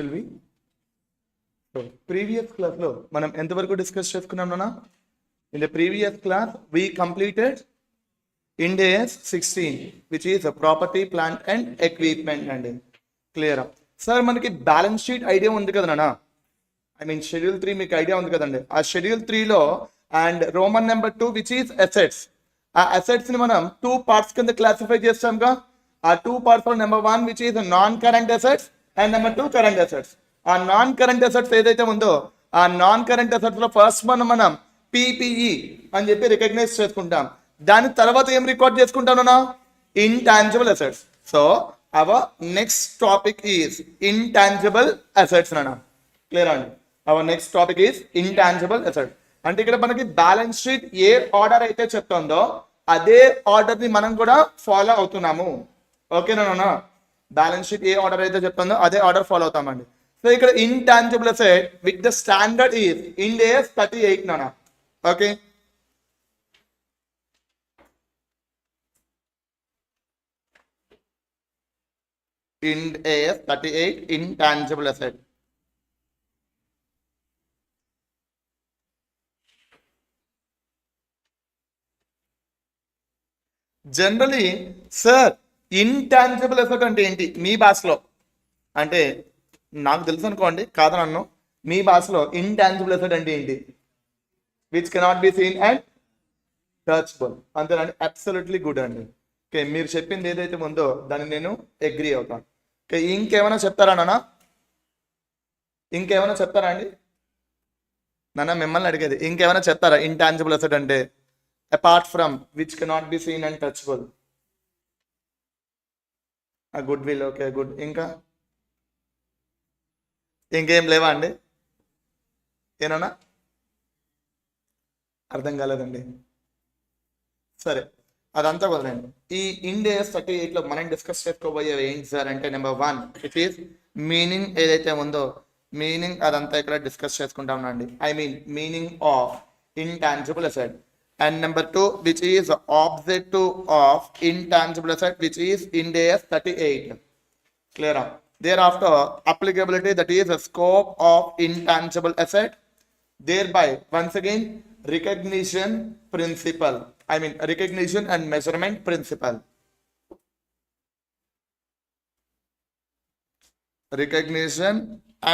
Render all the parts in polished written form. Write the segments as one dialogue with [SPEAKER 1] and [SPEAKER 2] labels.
[SPEAKER 1] Shall we? So previous class lo మనం ఎంతవరకు discuss చేసుకున్నాం నాన్న? In the previous class we completed IND AS 16 which is a property plant and equipment అండి. క్లియరా? Sir మనకి balance sheet idea ఉంది కదా నాన్న? I mean షెడ్యూల్ 3 మీకు ఐడియా ఉంది కదండి. ఆ షెడ్యూల్ 3 లో and Roman number 2 which is assets. ఆ అసెట్స్ ని మనం 2 పార్ట్స్ కింద క్లాసిఫై చేస్తాంగా. ఆ 2 పార్ట్స్ లో number 1 which is non current assets and number 2 current assets. ఆ నాన్ కరెంట్ అసెట్స్ ఏదైతే ఉందో ఆ నాన్ కరెంట్ అసెట్స్ లో ఫస్ట్ మనం పిపిఈ అని చెప్పి రికగ్నైజ్ చేసుకుంటాం. దాని తర్వాత ఏం రికార్డ్ చేసుకుంటాను? Intangible assets. So our next topic is intangible assets నాన్న. క్లియర్ అండి? Our next topic is intangible assets. అంటే ఇక్కడ మనకి బ్యాలెన్స్ షీట్ ఏ ఆర్డర్ అయితే చెప్తుందో అదే ఆర్డర్ ని మనం కూడా ఫాలో అవుతున్నాము. ఓకేనా నాన్న? బ్యాలెన్స్ షీట్ ఏ ఆర్డర్ అయితే చెప్తుందో అదే ఆర్డర్ ఫాలో అవుతామండి. సో ఇక్కడ intangible asset with the standard is IND AS 38 నాన్న. Okay, IND AS 38 intangible asset. Generally sir intangible asset అంటే ఏంటి మీ భాషలో? అంటే నాకు తెలుసు అనుకోండి, కాదనన్ను. మీ భాషలో ఇంటాంజిబుల్ అసెట్ అంటే ఏంటి? Which cannot be seen and touchable. అంతేనండి? అబ్సల్యూట్లీ గుడ్ అండి. ఓకే, మీరు చెప్పింది ఏదైతే ఉందో దాన్ని నేను అగ్రీ అవుతాను. ఓకే, ఇంకేమైనా చెప్తారా నాన్న? ఇంకేమైనా చెప్తారా అండి నాన్న? మిమ్మల్ని అడిగేది ఇంకేమైనా చెప్తారా ఇంటాంజిబుల్ అసెట్ అంటే? Apart from which cannot be seen and touchable. Good will. Okay, good. ఇంకా ఇంకేం లేవా అండి? ఏనా? అర్థం కాలేదండి. సరే, అదంతా వదలండి. ఈ IND AS 38 లో మనం డిస్కస్ చేసుకోబోయేవి ఏంటి సార్ అంటే నెంబర్ 1 ఇట్ ఈస్ మీనింగ్ ఏదైతే ఉందో మీనింగ్ అదంతా ఇక్కడ డిస్కస్ చేసుకుంటాం అండి. I mean meaning of intangible asset. And number 2 which is objective of intangible asset which is IND AS 38. Clear? Thereafter applicability, that is the scope of intangible asset. Thereby once again recognition principle. I mean recognition and measurement principle. Recognition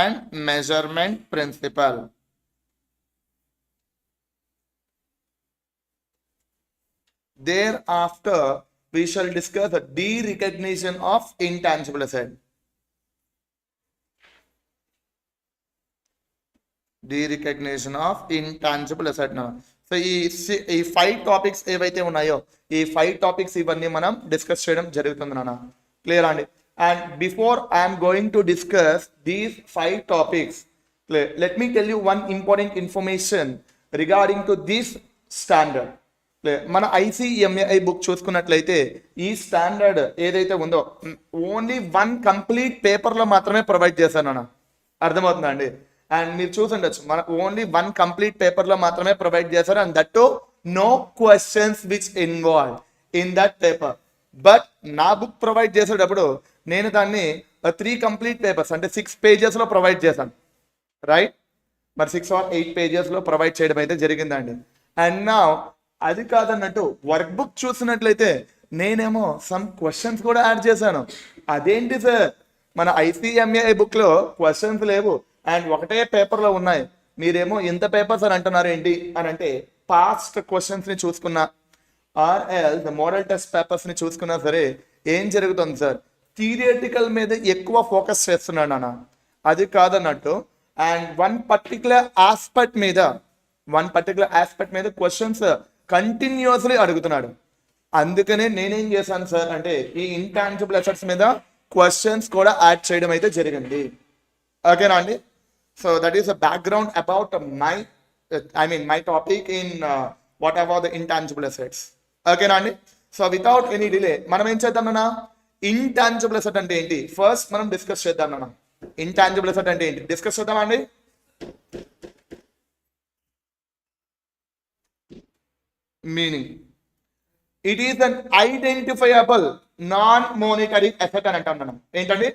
[SPEAKER 1] and measurement principle. Thereafter we shall discuss the de-recognition of intangible asset. De-recognition of intangible asset. Now so ఈ 5 topics ఏవైతే ఉన్నాయో ఈ 5 topics ఇవన్నీ మనం discuss చేయడం జరుగుతుంది నాన్న. Clear అండి? And before I'm going to discuss these 5 topics, let me tell you one important information regarding to this standard. మన ICMAI బుక్ చూసుకున్నట్లయితే ఈ స్టాండర్డ్ ఏదైతే ఉందో ఓన్లీ 1 కంప్లీట్ పేపర్ లో మాత్రమే ప్రొవైడ్ చేశాను అన్న. అర్థమవుతుందా అండి? అండ్ మీరు చూసుండొచ్చు మన ఓన్లీ 1 కంప్లీట్ పేపర్ లో మాత్రమే ప్రొవైడ్ చేశారు. And that to know questions which involve in that paper. But నా బుక్ ప్రొవైడ్ చేసేటప్పుడు నేను దాన్ని 3 కంప్లీట్ పేపర్స్ అంటే 6 పేజెస్ లో ప్రొవైడ్ చేశాను. రైట్? మరి 6 or 8 పేజెస్ లో ప్రొవైడ్ చేయడం అయితే జరిగిందండి. అండ్ నా అది కాదన్నట్టు వర్క్ బుక్ చూసినట్లయితే నేనేమో సమ్ క్వశ్చన్స్ కూడా యాడ్ చేశాను. అదేంటి సార్ మన ICMAI బుక్ లో క్వశ్చన్స్ లేవు అండ్ ఒకటే పేపర్ లో ఉన్నాయి, మీరేమో ఇంత పేపర్స్ అని అంటున్నారు ఏంటి అని అంటే, పాస్ట్ క్వశ్చన్స్ ని చూసుకున్నా or else model test papers ని చూసుకున్నా సరే ఏం జరుగుతుంది సార్, థియరిటికల్ మీద ఎక్కువ ఫోకస్ చేస్తున్నాడు అన్న. అది కాదన్నట్టు అండ్ వన్ పర్టికులర్ ఆస్పెక్ట్ మీద క్వశ్చన్స్ కంటిన్యూస్లీ అడుగుతున్నాడు. అందుకనే నేనేం చేశాను సార్ అంటే ఈ ఇంటాంజిబుల్ అసెట్స్ మీద క్వశ్చన్స్ కూడా యాడ్ చేయడం అయితే జరిగింది. ఓకేనా అండి? So that is a background about my topic in what about the intangible assets. ఓకేనా అండి? సో వితౌట్ ఎనీ డిలే మనం ఏం చేద్దాం అన్న, ఇంటాంజిబుల్ అసెట్ అంటే ఏంటి ఫస్ట్ మనం డిస్కస్ చేద్దాం అన్న. ఇంటాంజిబుల్ అసెట్ అంటే ఏంటి డిస్కస్ చేద్దామా అండి? Meaning, it is an identifiable non monetary asset అని అంటాం మనం. ఏంటండి?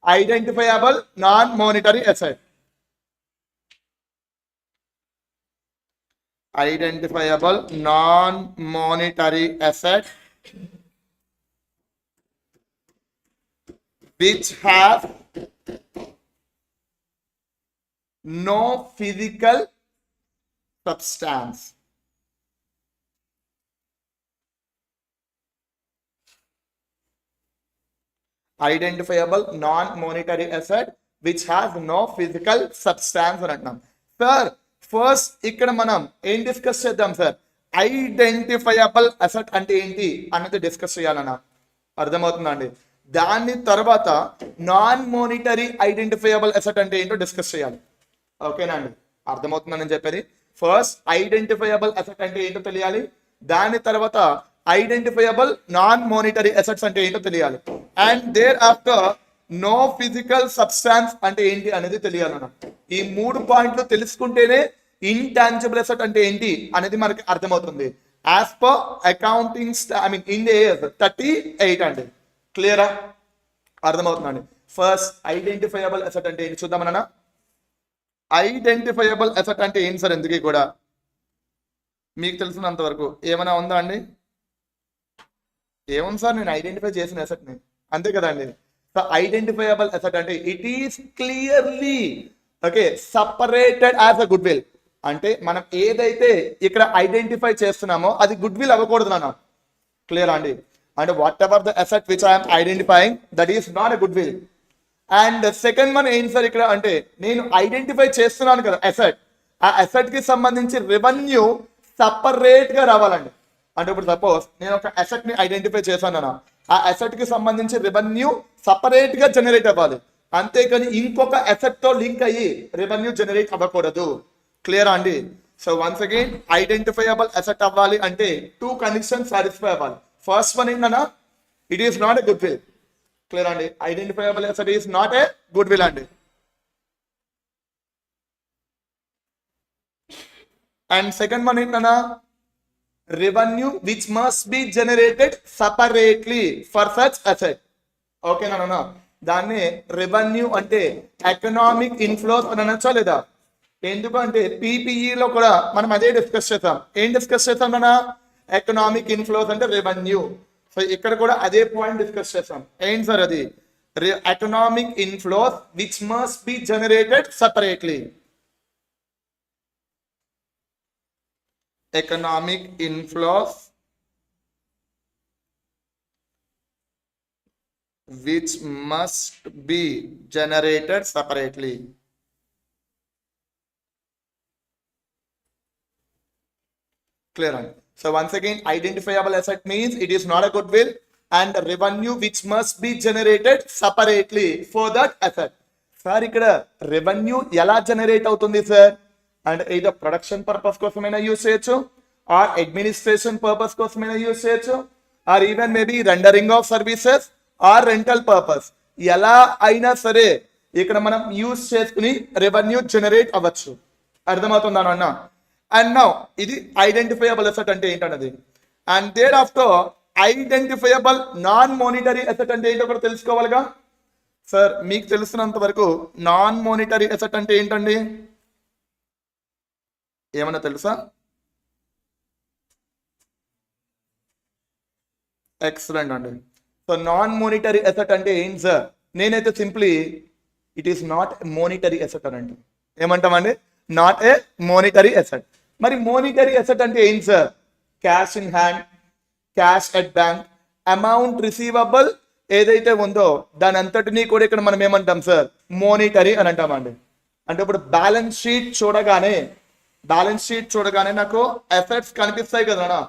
[SPEAKER 1] Identifiable non monetary asset. Identifiable non-monetary asset which have no physical substance. Identifiable non-monetary asset which has no physical substance అని అంటున్నాం. సార్ ఫస్ట్ ఇక్కడ మనం ఏం డిస్కస్ చేద్దాం సార్, ఐడెంటిఫైయబుల్ అసెట్ అంటే ఏంటి అన్నది డిస్కస్ చేయాలన్నా, అర్థమవుతుందా అండి? దాని తర్వాత నాన్ మోనిటరీ ఐడెంటిఫైయబుల్ అసెట్ అంటే ఏంటో డిస్కస్ చేయాలి. ఓకేనా అండి, అర్థమవుతుందని చెప్పేది. ఫస్ట్ ఐడెంటిఫైయబుల్ అసెట్ అంటే ఏంటో తెలియాలి, దాని తర్వాత ఐడెంటిఫైయబుల్ నాన్ మోనిటరీ అసెట్స్ అంటే ఏంటో తెలియాలి, and thereafter no physical substance అంటే ఏంటి అనేది తెలియాలన్న. ఈ 3 పాయింట్లు తెలుసుకుంటేనే ఇంటాంజిబుల్ అసెట్ అంటే ఏంటి అనేది మనకి అర్థమవుతుంది. As per accounting IND AS 38 అండి. క్లియరా, అర్థమవుతుందండి. ఫస్ట్ ఐడెంటిఫైయబుల్ అసెట్ అంటే ఏంటి చూద్దామన్నా. ఐడెంటిఫైయబుల్ అసెట్ అంటే ఏంటి సార్, ఎందుకు కూడా మీకు తెలిసినంత వరకు ఏమైనా ఉందా అండి? ఏముంది సార్, నేను ఐడెంటిఫై చేసిన అసెట్ని, అంతే కదండి. సో ఐడెంటిఫైయబుల్ అసెట్ అంటే it is clearly okay separated as a good will. అంటే మనం ఏదైతే ఇక్కడ ఐడెంటిఫై చేస్తున్నామో అది గుడ్ విల్ అవ్వకూడదు నాన్న. క్లియర్ అండి? అంటే what ever the asset which I'm identifying that is not a goodwill. And second one ఏంటి సార్ ఇక్కడ అంటే నేను ఐడెంటిఫై చేస్తున్నాను కదా అసెట్, ఆ అసెట్ కి సంబంధించి రెవెన్యూ సపరేట్ గా రావాలండి. అంటే ఇప్పుడు సపోజ్ నేను ఒక అసెట్ ని ఐడెంటిఫై చేశాను, ఆ అసెట్ కి సంబంధించి రెవెన్యూ సపరేట్ గా జనరేట్ అవ్వాలి, అంతేకాని ఇంకొక అసెట్ తో లింక్ అయ్యి రెవెన్యూ జనరేట్ అవ్వకూడదు. క్లియర్ అండి? So once again identifiable asset అవ్వాలి అంటే 2 కండిషన్స్ సాటిస్ఫై అవ్వాలి. ఫస్ట్ వన్ ఏంటన్నా, it is not a goodwill. Clear అండి? Identifiable asset is not a goodwill అండి. అండ్ సెకండ్ వన్ ఏంటన్నా, revenue which must be generated separately for such asset. ఓకేనా? దాన్ని revenue అంటే economic inflows అని అనొచ్చా లేదా? ఎందుకంటే పీపీఈలో కూడా మనం అదే డిస్కస్ చేస్తాం. ఏం డిస్కస్ చేస్తాం అన్న? ఎకనామిక్ ఇన్ఫ్లోస్ అంటే రెవెన్యూ. సో ఇక్కడ కూడా అదే పాయింట్ డిస్కస్ చేస్తాం. ఏంటి సార్ అది? Economic inflows which must be generated separately. Economic inflows which must be generated separately. Clear on? So once again identifiable asset means it is not a goodwill, and revenue which must be generated separately for that asset. Sir ikkada revenue ela generate avutundi sir? And either production purpose కోసమైనా use చేయొచ్చు, or administration purpose కోసమైనా use చేయొచ్చు, or even maybe rendering of services or rental purpose. ఎలా అయినా సరే ఇక్కడ మనం use చేసుకుని రెవెన్యూ జనరేట్ అవ్వచ్చు. అర్థమవుతుందా అన్న? అండ్ నౌ ఇది ఐడెంటిఫైయబుల్ అసెట్ అంటే ఏంటన్నది. And thereafter identifiable non monetary asset అంటే ఏంటో కూడా తెలుసుకోవాలిగా. సార్ మీకు తెలిసినంత వరకు నాన్ మోనిటరీ అసెట్ అంటే ఏంటండి? ఏమన్నా తెలుసా? ఎక్సలెంట్ అండి. సో నాన్ మోనిటరీ అసెట్ అంటే ఏంటి సార్? నేనైతే simply it is not monetary asset అని అంటే ఏమంటామండి? Not a monetary asset. మరి మోనిటరీ అసెట్ అంటే ఏంటి sir? Cash in hand, cash at bank, amount receivable ఏదైతే ఉందో దాని అంతటినీ కూడా ఇక్కడ మనం ఏమంటాం సార్? మోనిటరీ అని అంటామండి. అంటే ఇప్పుడు బ్యాలెన్స్ షీట్ చూడగానే నాకు అసెట్స్ కనిపిస్తాయి కదా.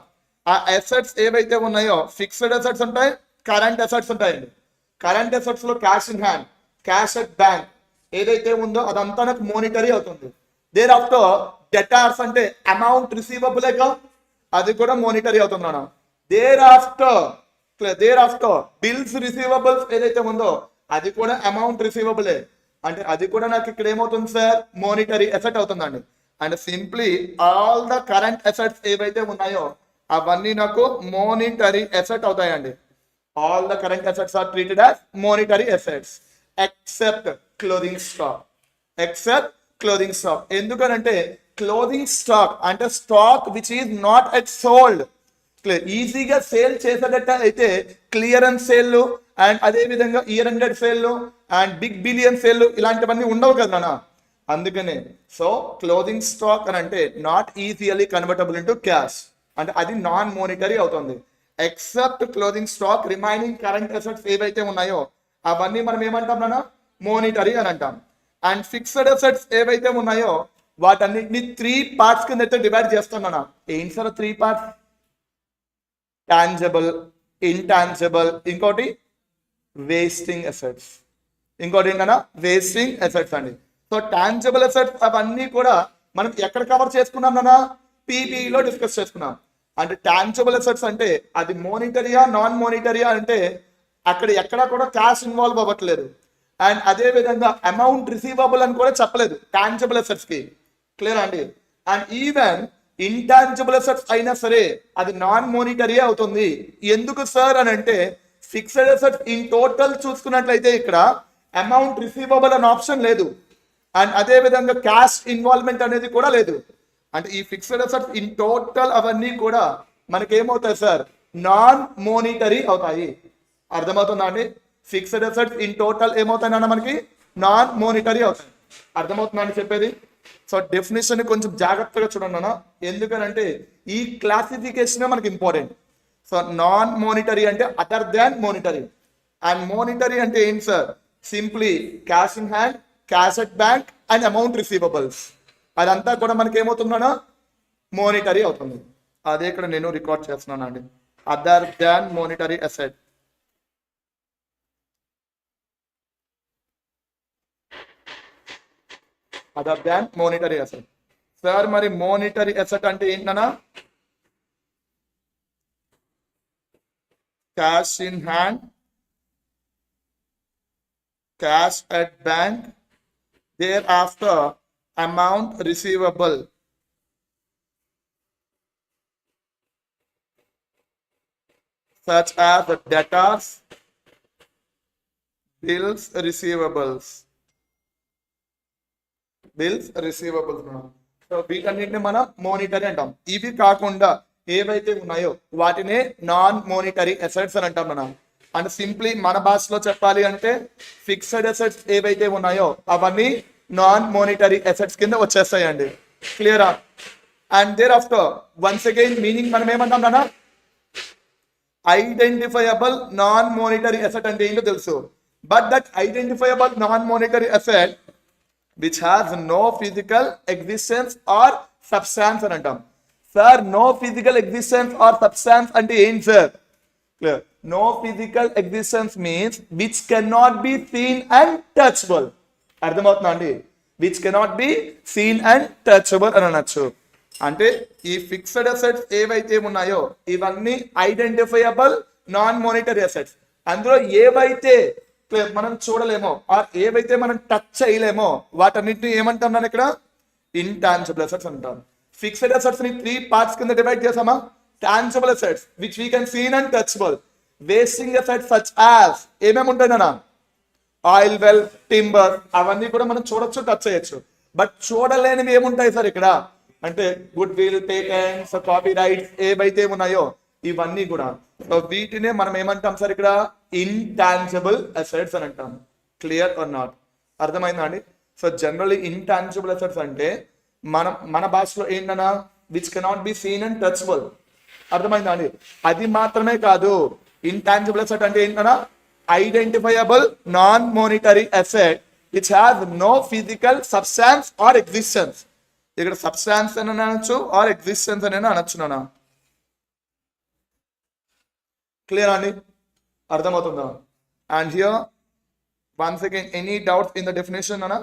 [SPEAKER 1] ఆ అసెట్స్ ఏవైతే ఉన్నాయో ఫిక్స్డ్ అసెట్స్ ఉంటాయి, కరెంట్ అసెట్స్ ఉంటాయండి. కరెంట్ అసెట్స్ లో cash in hand, cash at bank ఏదైతే ఉందో అదంతా నాకు మోనిటరీ అవుతుంది. దేర్ ఆఫ్టర్ డెటార్స్ అంటే అమౌంట్ రిసీవబులేగా, అది కూడా మోనిటరీ అవుతుంది. దేర్ ఆఫ్టర్ బిల్స్ రిసీవబుల్స్ ఏదైతే ఉందో అది కూడా అమౌంట్ రిసీవబులే. అంటే అది కూడా నాకు ఇక్కడ ఏమవుతుంది సార్? మోనిటరీ అసెట్ అవుతుందండి. And simply all the current assets ఏవైతే ఉన్నాయో అవన్నీ నాకు మోనిటరీ అసెట్ అవుతాయండి. All the current assets are treated as monetary assets. Except clothing stock. Except clothing stock ఎందుకనంటే క్లోదింగ్ స్టాక్ అంటే stock which is not at sold. ఈజీగా sale చేసేటట్టు అయితే క్లియరెన్స్ సేల్ అండ్ అదే విధంగా year ended sale and big billion sale ఇలాంటివన్నీ ఉండవు కదా నాన్న. అందుకనే సో క్లోదింగ్ స్టాక్ అని అంటే not easily convertible into cash, అంటే అది నాన్ మోనిటరీ అవుతుంది. Except clothing stock remaining current assets ఏవైతే ఉన్నాయో అవన్నీ మనం ఏమంటాం నాన్న, మోనిటరీ అని అంటాం. అండ్ ఫిక్స్డ్ అసెట్స్ ఏవైతే ఉన్నాయో వాటన్నిటిని 3 పార్ట్స్ కింద అయితే డివైడ్ చేస్తాం నాన్న. ఏంటి సార్ 3 పార్ట్స్? టాంజిబుల్, ఇంటాంజిబుల్, ఇంకోటి వేస్టింగ్ అసెట్స్, ఇంకోటి ఏంటన్నా వేస్టింగ్ అసెట్స్ అండి. సో టాంజిబుల్ అసెట్స్ అవన్నీ కూడా మనం ఎక్కడ కవర్ చేసుకున్నాం నాన్న, పీపీలో డిస్కస్ చేసుకున్నాం. అంటే టాంజిబుల్ అసెట్స్ అంటే అది మోనిటరీయా నాన్ మోనిటరీయా అంటే అక్కడ ఎక్కడా కూడా క్యాష్ ఇన్వాల్వ్ అవ్వట్లేదు. అండ్ అదే విధంగా అమౌంట్ రిసీవబుల్ అని కూడా చెప్పలేదు టాంజిబుల్ అసెట్స్ కి. క్లియర్ అండి. అండ్ ఈవెన్ ఇంటాంజిబుల్ అసెట్స్ అయినా సరే అది నాన్ మోనిటరీ అవుతుంది. ఎందుకు సార్ అని అంటే ఫిక్స్డ్ అసెట్స్ ఇన్ టోటల్ చూసుకున్నట్లయితే ఇక్కడ అమౌంట్ రిసీవబుల్ అనే ఆప్షన్ లేదు. అండ్ అదే విధంగా క్యాష్ ఇన్వాల్వ్మెంట్ అనేది కూడా లేదు. అంటే ఈ ఫిక్స్డ్ అసెట్స్ ఇన్ టోటల్ అవన్నీ కూడా మనకి ఏమవుతాయి సార్, నాన్ మోనిటరీ అవుతాయి. అర్థమవుతుందా అండి? ఫిక్స్డ్ అసెట్స్ ఇన్ టోటల్ ఏమవుతాయి అన్న మనకి నాన్ మోనిటరీ అవుతాయి. అర్థమవుతుందా అని చెప్పేది? సో డెఫినేషన్ కొంచెం జాగ్రత్తగా చూడండి అన్న, ఎందుకనంటే ఈ క్లాసిఫికేషన్ మనకి ఇంపార్టెంట్. సో నాన్ మోనిటరీ అంటే other than monetary, and monetary అంటే ఏంటి sir, simply cash in hand, cash at bank and amount receivables, అదంతా కూడా మనకి ఏమవుతుందన్నా మోనిటరీ అవుతుంది. అదే ఇక్కడ నేను రికార్డ్ చేస్తున్నాను అండి, other than monetary asset. Other than monetary asset. Sir మరి మోనిటరీ అసెట్ అంటే ఏంటన్నా, cash in hand, cash at bank, thereafter amount receivable, such as the debtors, bills receivables. So వీటన్నిటిని మనం మోనిటరీ అంటాం. ఇవి కాకుండా ఏవైతే ఉన్నాయో వాటినే నాన్ మోనిటరీ అసెట్స్ అని అంటాం మనం. అండ్ సింప్లీ మన భాషలో చెప్పాలి అంటే ఫిక్స్డ్ అసెట్స్ ఏవైతే ఉన్నాయో అవన్నీ నాన్ మోనిటరీ అసెట్స్ కింద వచ్చేస్తాయండి. క్లియరా? And thereafter once again meaning మనం ఏమంటాం నాన్న, ఐడెంటిఫైయబుల్ నాన్ మోనిటరీ అసెట్ అంటే ఏంటో తెలుసు. But that identifiable non monetary asset which has no physical existence or substance అని అంటాం. Sir no physical existence or substance అంటే ఏంటి sir? Clear. No physical existence means which cannot be seen and touchable. అర్థమవుతుందా అండి? Which cannot be seen and touchable అని అనొచ్చు. అంటే ఈ ఫిక్స్డ్ అసెట్స్ ఏవైతే ఉన్నాయో ఇవన్నీ ఐడెంటిఫైయబుల్ నాన్ మోనిటరీ అసెట్స్. అందులో ఏవైతే మనం చూడలేమో ఆర్ ఏవైతే మనం టచ్ చేయలేమో వాటన్నిటిని ఏమంటాం నేను ఇక్కడ, ఇంటాంజిబుల్ అసెట్స్ అంటాం. ఫిక్స్డ్ అసెట్స్ ని 3 పార్ట్స్ కింద డివైడ్ చేసామా, tangible assets which we can scene and touchable, wasting assets such as ఏమేమి ఉంటాయి నాన్న, ఆయిల్ వెల్, టింబర్, అవన్నీ కూడా మనం చూడొచ్చు, టచ్ చేయొచ్చు. బట్ చూడలేనివి ఏముంటాయి సార్ ఇక్కడ అంటే good will, patents, copy rights ఏవైతే ఉన్నాయో ఇవన్నీ కూడా. సో వీటినే మనం ఏమంటాం సార్ ఇక్కడ, ఇంటాంజిబుల్ అసెట్స్ అని అంటాం. Clear or not? అర్థమైందా అండి? సో జనరల్లీ ఇంటాంజిబుల్ అసెట్స్ అంటే మన భాషలో ఏంటన్నా which cannot be seen and touchable. అర్థమైందా అండి? అది మాత్రమే కాదు, ఇంటాంజిబుల్ అసెట్ అంటే ఏంటన్నా identifiable non monetary asset which has no physical substance or existence. ఇక్కడ సబ్స్టాన్స్ అని అనొచ్చు ఆర్ ఎగ్జిస్టెన్స్ అని అనొచ్చు నాన్న. క్లియర్ అండి? అర్థమవుతుందా? And here once again any doubts in the definition అన్నా,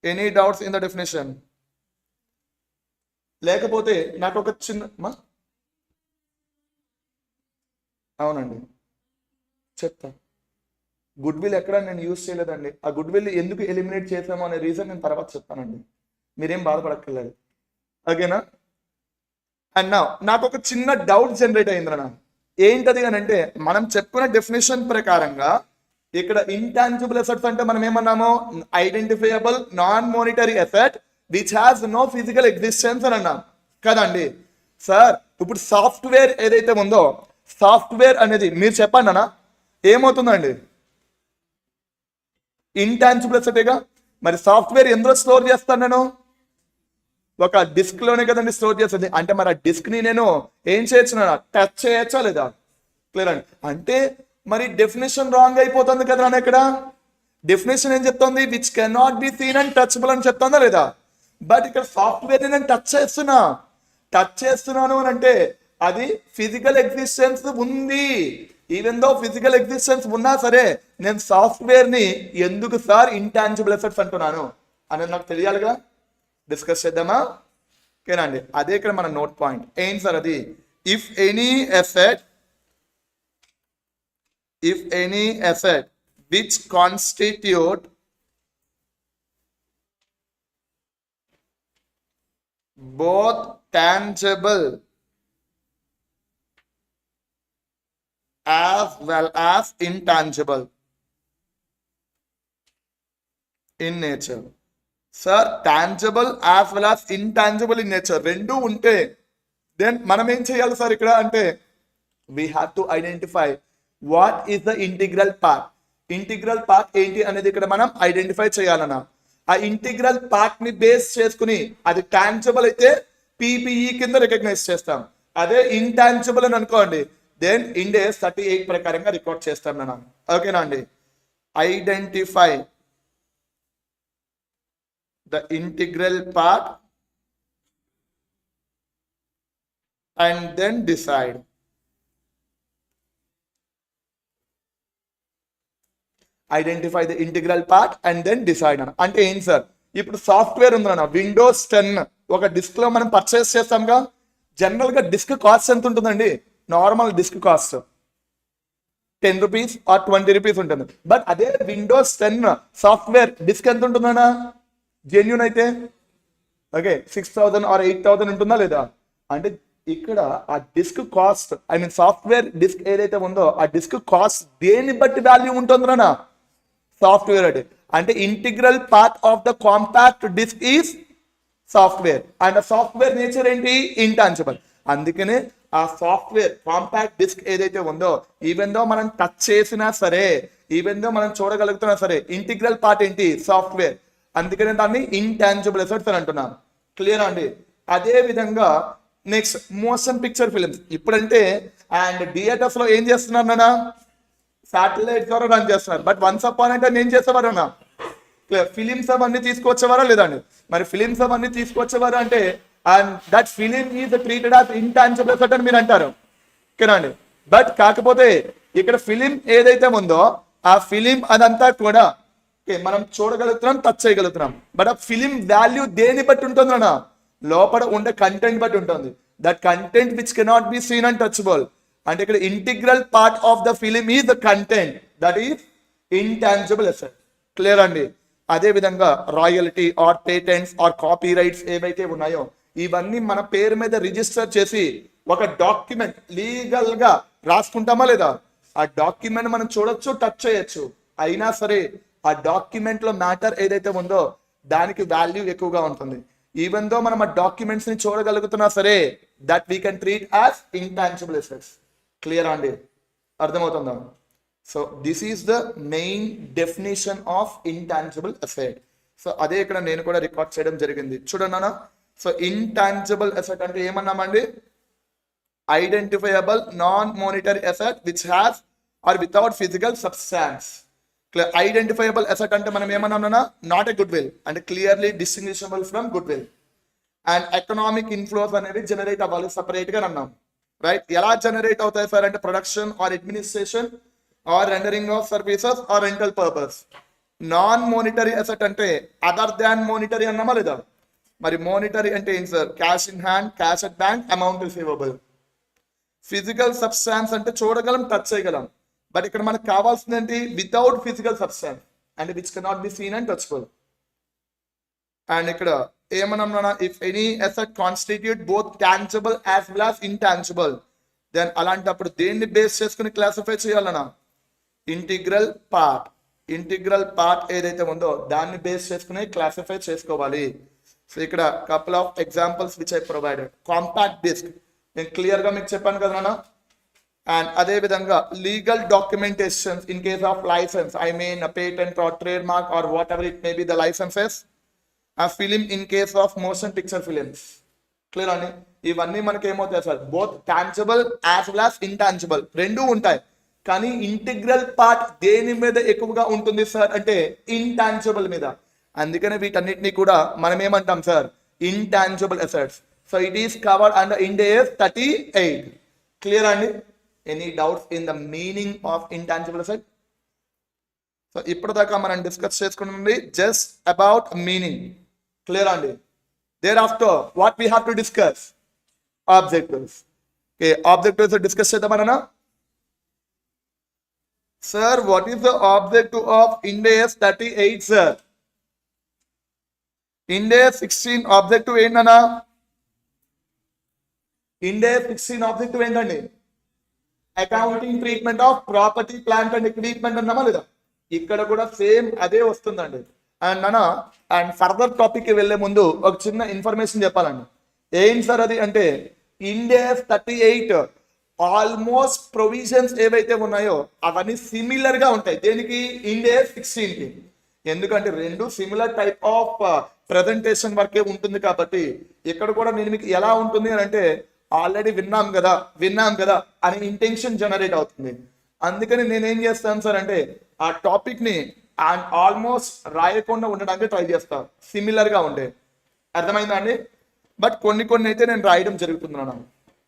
[SPEAKER 1] any doubts in the definition? లేకపోతే నాకు ఒక చిన్న అవునండి చెప్తా. గుడ్ విల్ ఎక్కడ నేను యూజ్ చేయలేదండి. ఆ గుడ్ విల్ ఎందుకు ఎలిమినేట్ చేసామో అనే రీజన్ నేను తర్వాత చెప్తానండి, మీరేం బాధపడక్కర్లేదు. ఓకేనా? అండ్ నాకు ఒక చిన్న డౌట్ జనరేట్ అయింది అన్న. ఏంటది అని అంటే మనం చెప్పుకున్న డెఫినేషన్ ప్రకారంగా ఇక్కడ ఇంటాంజిబుల్ అసెట్స్ అంటే మనం ఏమన్నాము, identifiable non monetary asset which has no physical existence అని అన్నాం కదండి. సార్ ఇప్పుడు సాఫ్ట్వేర్ ఏదైతే ఉందో, సాఫ్ట్వేర్ అనేది మీరు చెప్పండి అన్న ఏమవుతుందండి, ఇంటాంజిబుల్ అసెటేగా. మరి సాఫ్ట్వేర్ ఎందులో స్టోర్ చేస్తాను నేను, ఒక డిస్క్ లోనే కదండి స్టోర్ చేస్తుంది. అంటే మరి ఆ డిస్క్ ని నేను ఏం చేయొచ్చు, టచ్ చేయొచ్చా లేదా, క్లియర్ అండి. అంటే మరి డెఫినేషన్ రాంగ్ అయిపోతుంది కదా అని ఇక్కడ డెఫినేషన్ ఏం చెప్తుంది, which can not B seen and touchable అని చెప్తుందా లేదా. బట్ ఇక్కడ సాఫ్ట్వేర్ ని నేను టచ్ చేస్తున్నాను అని అంటే అది ఫిజికల్ ఎగ్జిస్టెన్స్ ఉంది. ఈవెన్ దో ఫిజికల్ ఎగ్జిస్టెన్స్ ఉన్నా సరే నేను సాఫ్ట్వేర్ ని ఎందుకు సార్ ఇంటాంజిబుల్ అసెట్స్ అంటున్నాను అనేది నాకు తెలియాలిగా. డిస్కస్ చేద్దామా, ఓకేనా అండి. అదే ఇక్కడ మన నోట్ పాయింట్ ఏం సార్ అది, if any asset which constitute both tangible as well as intangible in nature. Sir tangible as well as intangible in nature రెండు ఉంటే దెన్ మనం ఏం చేయాలి సార్ ఇక్కడ అంటే we have to identify what is the integral part. Integral part ఏంటి అనేది ఇక్కడ మనం ఐడెంటిఫై చేయాలన్నా. ఆ ఇంటిగ్రల్ పార్ట్ ని బేస్ చేసుకుని అది టాంజిబుల్ అయితే పీపీఈ కింద రికగ్నైజ్ చేస్తాం. అదే ఇంటాంజిబుల్ అని అనుకోండి దెన్ IND AS 38 ప్రకారంగా రికార్డ్ చేస్తాం నాన్న, ఓకేనా అండి. Identify the integral part and then decide. Identify the integral part and then decide అంటే ఏంటి సార్, ఇప్పుడు సాఫ్ట్వేర్ ఉందన్న విండోస్ 10 ఒక డిస్క్ లో మనం పర్చేస్ చేస్తాంగా. జనరల్ గా డిస్క్ కాస్ట్ ఎంత ఉంటుందండి, normal disc cost 10 rupees or 20 rupees ఉంటుంది. బట్ అదే విండోస్ 10 సాఫ్ట్వేర్ డిస్క్ ఎంత ఉంటుందన్నా, జెన్యూన్ అయితే ఓకే 6,000 ఆర్ 8,000 ఉంటుందా లేదా. అంటే ఇక్కడ ఆ disc cost I mean software disc ఏదైతే ఉందో ఆ డిస్క్ కాస్ట్ దేని బట్టి వాల్యూ ఉంటుందా, సాఫ్ట్వేర్ అంటే integral part of the compact disc is software and software nature ఏంటి, ఇంటాంజిబుల్. అందుకనే ఆ సాఫ్ట్వేర్ కాంపాక్ట్ డిస్క్ ఏదైతే ఉందో ఈవెన్ దో మనం టచ్ చేసినా సరే, ఈవెన్ దో మనం చూడగలుగుతున్నా సరే, ఇంటిగ్రల్ పార్ట్ ఏంటి, సాఫ్ట్వేర్. అందుకనే దాన్ని ఇంటాంజిబుల్ అసెట్స్ అని అంటున్నాను, క్లియర్ అండి. అదే విధంగా నెక్స్ట్ మోషన్ పిక్చర్ ఫిలిమ్స్. ఇప్పుడంటే అండ్ థియేటర్స్ లో ఏం చేస్తున్నారు నాన్న, శాటిలైట్ ద్వారా రన్ చేస్తున్నారు. బట్ వన్స్ అపాన్ అంటే ఏం చేసేవారు అన్న, ఫిలిమ్స్ అవన్నీ తీసుకొచ్చేవారా లేదండి. మరి ఫిలిమ్స్ అవన్నీ తీసుకొచ్చేవారు అంటే and that film is treated as intangible asset అని మీరు అంటారు, ఓకేనా అండి. బట్ కాకపోతే ఇక్కడ ఫిలిం ఏదైతే ఉందో ఆ ఫిలిం అదంతా కూడా మనం చూడగలుగుతున్నాం, టచ్ చేయగలుగుతున్నాం. బట్ ఆ ఫిలిం వాల్యూ దేని బట్టి ఉంటుంది అన్న, లోపల ఉండే కంటెంట్ బట్టి ఉంటుంది. That content which cannot be seen and touchable. అంటే ఇక్కడ integral part of the film is the content, that is intangible asset, clear అండి. అదే విధంగా royalty or patents or copyrights ఏవైతే ఉన్నాయో ఇవన్నీ మన పేరు మీద రిజిస్టర్ చేసి ఒక డాక్యుమెంట్ లీగల్ గా రాసుకుంటామా లేదా. ఆ డాక్యుమెంట్ మనం చూడొచ్చు, టచ్ చేయొచ్చు, అయినా సరే ఆ డాక్యుమెంట్ లో మ్యాటర్ ఏదైతే ఉందో దానికి వాల్యూ ఎక్కువగా ఉంటుంది. ఈవెన్ దో మనం ఆ డాక్యుమెంట్స్ ని చూడగలుగుతున్నా సరే that we can treat as intangible assets, clear అండి, అర్థమవుతుందా. So this is the main definition of intangible asset. So అదే ఇక్కడ నేను కూడా రికార్డ్ చేయడం జరిగింది చూడన్నా. సో ఇంటాంజిబుల్ అసెట్ అంటే ఏమన్నామండి, identifiable non monetary asset which has or without physical substance. Identifiable asset అంటే మనం ఏమన్నా, నాట్ ఎ గుడ్ విల్ అంటే clearly distinguishable from goodwill. And economic inflows అనేవి జనరేట్ అవ్వాలి సపరేట్ గా అన్నాం, రైట్. ఎలా జనరేట్ అవుతాయి సార్ అంటే production or administration or rendering of services or rental purpose. Non monetary asset అంటే అదర్ దాన్ మోనిటరీ అన్నామా లేదా. మరి మోనిటరీ అంటే ఏంటి sir, cash in hand, cash at bank, amount receivable. Physical substance అంటే చూడగలం, టచ్ చేయగలం. బట్ ఇక్కడ మనకు కావాల్సింది ఏంటి, without physical substance and which cannot be seen and touchable. And ఇక్కడ ఏమన్నా, if any asset constitute both tangible as well as intangible then అలాంటప్పుడు దేన్ని బేస్ చేసుకుని క్లాసిఫై చేయాలన్నా, ఇంటిగ్రల్ పార్ట్ ఏదైతే ఉందో దాన్ని బేస్ చేసుకుని క్లాసిఫై చేసుకోవాలి. సో ఇక్కడ couple of examples which I provided. Compact disc నేను క్లియర్ గా మీకు చెప్పాను కదా నాన్న. అండ్ అదే విధంగా legal documentation in case of licence, I mean patent or trademark or whatever it may be the licences. ఆ film in case of motion picture films. Clear అండి. ఇవన్నీ మనకి ఏమవుతాయి sir, both tangible as well as intangible రెండు ఉంటాయి. కానీ integral part దేని మీద ఎక్కువగా ఉంటుంది సార్ అంటే ఇంటాంజిబుల్ మీద. అందుకనే వీటన్నిటిని కూడా మనం ఏమంటాం sir, intangible assets. So it is covered under IND AS 38. Clear అండి. Any doubts in the meaning of intangible asset? So ఇప్పటిదాకా మనం డిస్కస్ చేసుకున్నది జస్ట్ అబౌట్ మీనింగ్. క్లియర్ అండి. Thereafter, what we have to discuss? Objectives. Okay, objectives discuss చేద్దామన్నా. Sir, what is the objective of IND AS 38, sir? IND AS 16 objective ఏంటన్నా? IND AS 16 objective ఏంటండి? Accounting treatment of property plant and equipment అన్నామా లేదా? ఇక్కడ కూడా same అదే వస్తుందండి. And నాన్న, అండ్ ఫర్దర్ టాపిక్ కి వెళ్లే ముందు ఒక చిన్న ఇన్ఫర్మేషన్ చెప్పాలండి. ఏం సార్ అది అంటే IND AS 38 ఆల్మోస్ట్ ప్రొవిజన్స్ ఏవైతే ఉన్నాయో అవన్నీ సిమిలర్ గా ఉంటాయి. దేనికి? IND AS 16 కి. ఎందుకంటే రెండు సిమిలర్ టైప్ ఆఫ్ ప్రెజెంటేషన్ వర్కే ఉంటుంది కాబట్టి ఇక్కడ కూడా నేను మీకు ఎలా ఉంటుంది అని అంటే ఆల్రెడీ విన్నాం కదా అనే ఇంటెన్షన్ జనరేట్ అవుతుంది. అందుకని నేనేం చేస్తాను సార్ అంటే ఆ టాపిక్ ని ఆల్మోస్ట్ రాయకుండా ఉండడానికి ట్రై చేస్తాను, సిమిలర్ గా ఉండే. అర్థమైందా అండి? బట్ కొన్ని అయితే నేను రాయడం జరుగుతున్నాను.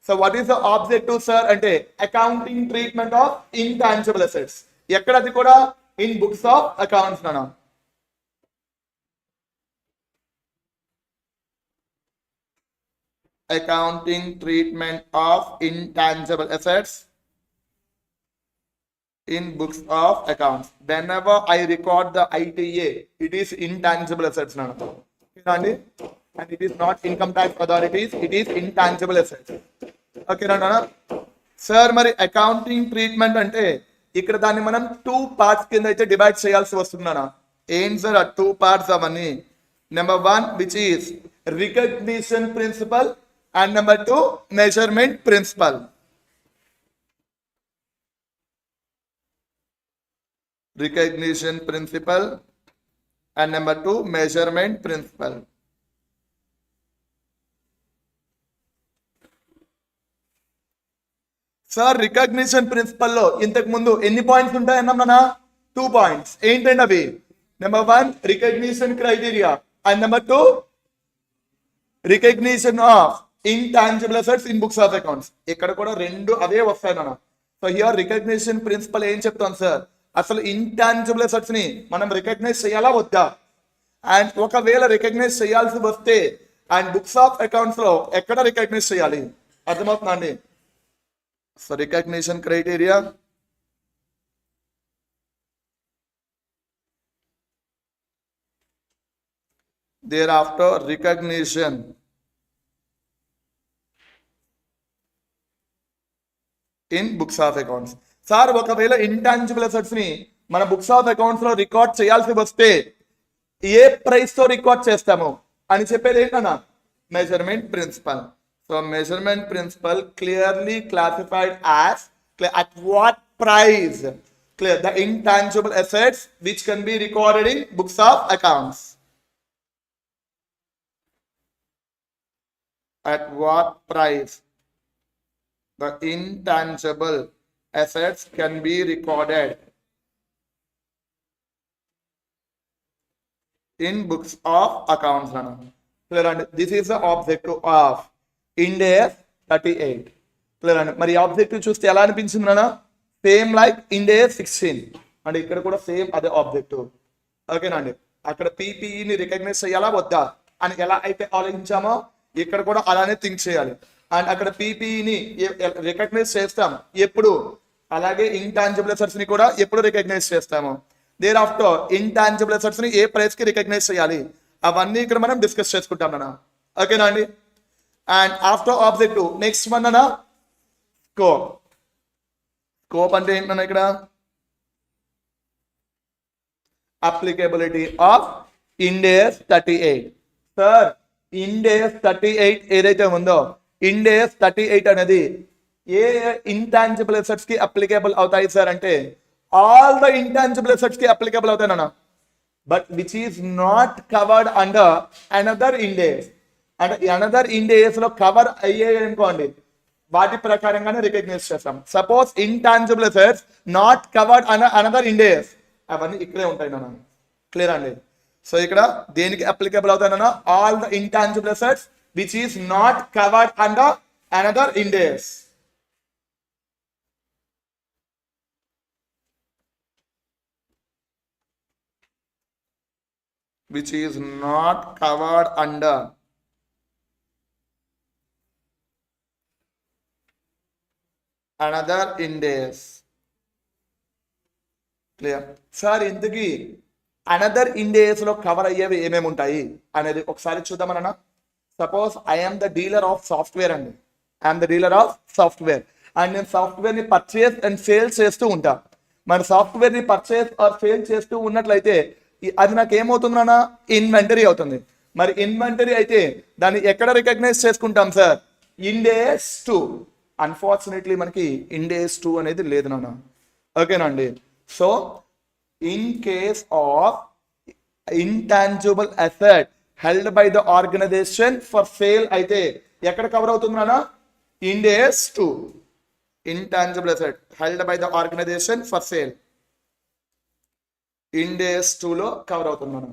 [SPEAKER 1] So what is the objective sir అంటే accounting treatment of intangible assets. ఎక్కడ? అది కూడా ఇన్ బుక్స్ ఆఫ్ అకౌంట్స్ నానా. Accounting treatment of intangible assets in books of accounts. Whenever I record the ITA, it is intangible assets now. And it is not income tax authorities, it is intangible assets. Okay na? Sir, మరి accounting treatment అంటే ఇక్కడ దాన్ని మనం 2 parts కింద అయితే divide చేయాల్సి వస్తుందన్నా. ఏం sir ఆ 2 పార్ట్స్ అవన్నీ? నెంబర్ 1 which is recognition principle and number 2 measurement principle. Recognition principle and number 2 measurement principle. Sir, recognition principle లో ఇంతకు ముందు ఎన్ని పాయింట్స్ ఉంటాయి అన్నామన్నా? 2 పాయింట్స్. ఏంటండి అవి? Number 1 recognition criteria and number 2 recognition of intangible assets in books of accounts. ఇక్కడ కూడా రెండు అవే వస్తాయి నాన్న. సో హియర్ రికగ్నిషన్ ప్రిన్సిపల్ ఏం చెప్తాను సార్, అసలు ఇంటాంజిబుల్ అసెట్స్ ని మనం రికగ్నైజ్ చేయాలా వద్దా, అండ్ ఒకవేళ రికగ్నైజ్ చేయాల్సి వస్తే అండ్ బుక్స్ ఆఫ్ అకౌంట్స్ లో ఎక్కడ రికగ్నైజ్ చేయాలి? అర్థమవుతుందా అండి? So recognition criteria, thereafter recognition in books of accounts. Sir ఒకవేళ ఇంటాంజిబుల్ అసెట్స్ ని మన బుక్స్ ఆఫ్ అకౌంట్స్ లో రికార్డ్ చేయాల్సి వస్తే ఏ ప్రైస్ తో రికార్డ్ చేస్తాము అని చెప్పేది ఏంటన్నా? Measurement principle. So measurement principle clearly classified as at what price clear the intangible assets which can be recorded in books of accounts. At what price the intangible assets can be recorded in books of accounts. Clear? And this is the objective of IND AS 38. Clear? And మరి objective చూస్తే ఎలా అనిపించింది నాన్న? Same like IND AS 16. And ఇక్కడ కూడా same అదే objective. ఓకేనా అండి? అక్కడ PPE ని రికగ్నైజ్ చేయాలా వద్దా అని ఎలా అయితే ఆలోచించామో ఇక్కడ కూడా అలానే థింక్ చేయాలి. అండ్ అక్కడ PPE ని రికగ్నైజ్ చేస్తాం ఎప్పుడు, అలాగే ఇంటాంజిబుల్ అసెట్స్ ని కూడా ఎప్పుడు రికగ్నైజ్ చేస్తాము. దేర్ ఆఫ్టర్ ఇంటాంజిబుల్ అసెట్స్ ని ఏ ప్రైస్ కి రికగ్నైజ్ చేయాలి అవన్నీ ఇక్కడ మనం డిస్కస్ చేసుకుంటాం అన్న. ఓకేనా అండి? And after objective next one అన్న స్కోప్. స్కోప్ అంటే ఏంటన్నా? ఇక్కడ applicability of IND AS 38. Sir IND AS 38 ఏదైతే ఉందో IND AS 38 అనేది ఏ ఇంటాంజిబుల్ అసెట్స్ కి అప్లికేబుల్ అవుతాయి సార్ అంటే ఆల్ ద ఇంటాంజిబుల్ అసెట్స్ కి అప్లికేబుల్ అవుతాయి నాన్న, but which is not covered under another IND AS. అంటే అనదర్ IND AS లో కవర్ అయ్యాయి అనుకోండి, వాటి ప్రకారంగానే రికగ్నైజ్ చేస్తాం. Suppose intangible assets not covered under another IND AS, అవన్నీ ఇక్కడే ఉంటాయి నాన్న. క్లియర్ అండి? సో ఇక్కడ దేనికి అప్లికేబుల్ అవుతాయి? All the intangible assets which is not covered under another IND AS. which is not covered under another IND AS. Clear sir? ఇంతకీ another IND AS లో కవర్ అయ్యేవి ఏమేమి ఉంటాయి అనేది ఒకసారి చూద్దామన్నా. Suppose I'm the dealer of software అండి, I'm the dealer of software and నేను సాఫ్ట్వేర్ ని పర్చేస్ అండ్ సేల్ చేస్తూ ఉంటా. మరి సాఫ్ట్వేర్ ని పర్చేస్ ఆర్ సేల్ చేస్తూ ఉన్నట్లయితే అది నాకు ఏమవుతుందన్నా? ఇన్వెంటరీ అవుతుంది. మరి ఇన్వెంటరీ అయితే దాన్ని ఎక్కడ రికగ్నైజ్ చేసుకుంటాం సార్? IND AS 2. అన్ఫార్చునేట్లీ మనకి IND AS 2 అనేది లేదు నాన్న. ఓకేనా అండి? So in case of intangible asset held by the organisation for sale అయితే ఎక్కడ కవర్ అవుతుంది నాన్న? IND AS 2. Intangible asset held by the organisation for sale IND AS 2 లో కవర్ అవుతుంది మనం.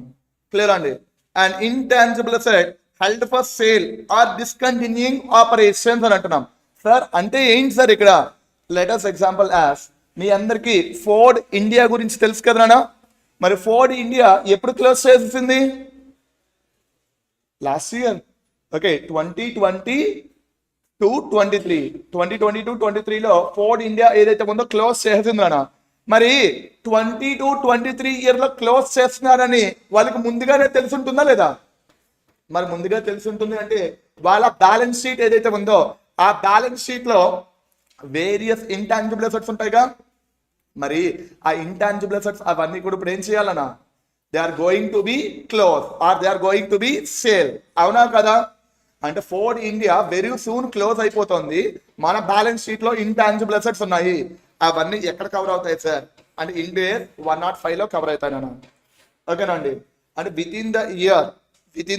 [SPEAKER 1] క్లియర్ అండి? And intangible asset held for sale or discontinuing operations అని అంటున్నాం. సార్ అంటే ఏంటి సార్ ఇక్కడ? లెటస్ ఎగ్జాంపుల్ యాజ్ మీ అందరికి ఫోర్డ్ ఇండియా గురించి తెలుసు కదా నాన్న. మరి ఫోర్డ్ ఇండియా ఎప్పుడు క్లోజ్ చేసింది? Last year. ఓకే, 2022-23లో ఫోర్డ్ ఇండియా ఏదైతే ఉందో క్లోజ్ చేసింది నాన్న. మరి 22-23 ఇయర్ లో క్లోజ్ చేస్తున్నారని వాళ్ళకి ముందుగానే తెలిసి ఉంటుందా లేదా? మరి ముందుగా తెలిసి ఉంటుంది అంటే వాళ్ళ బ్యాలెన్స్ షీట్ ఏదైతే ఉందో ఆ బ్యాలెన్స్ షీట్ లో వేరియస్ ఇంటాంజిబుల్ అసెట్స్ ఉంటాయిగా. మరి ఆ ఇంటాంజిబుల్ అసెట్స్ అవన్నీ కూడా ఇప్పుడు ఏం చేయాలన్నా? They are going to be close or they are going to be sale. అవునా కదా? అంటే Ford India very soon close అయిపోతుంది. మన బ్యాలెన్స్ షీట్ లో ఇంటాంజిబుల్ అసెట్స్ ఉన్నాయి. అవన్నీ ఎక్కడ కవర్ అవుతాయి సార్ అంటే IND AS 105 లో కవర్ అవుతాయి నాన్న. ఓకేనండి? అంటే within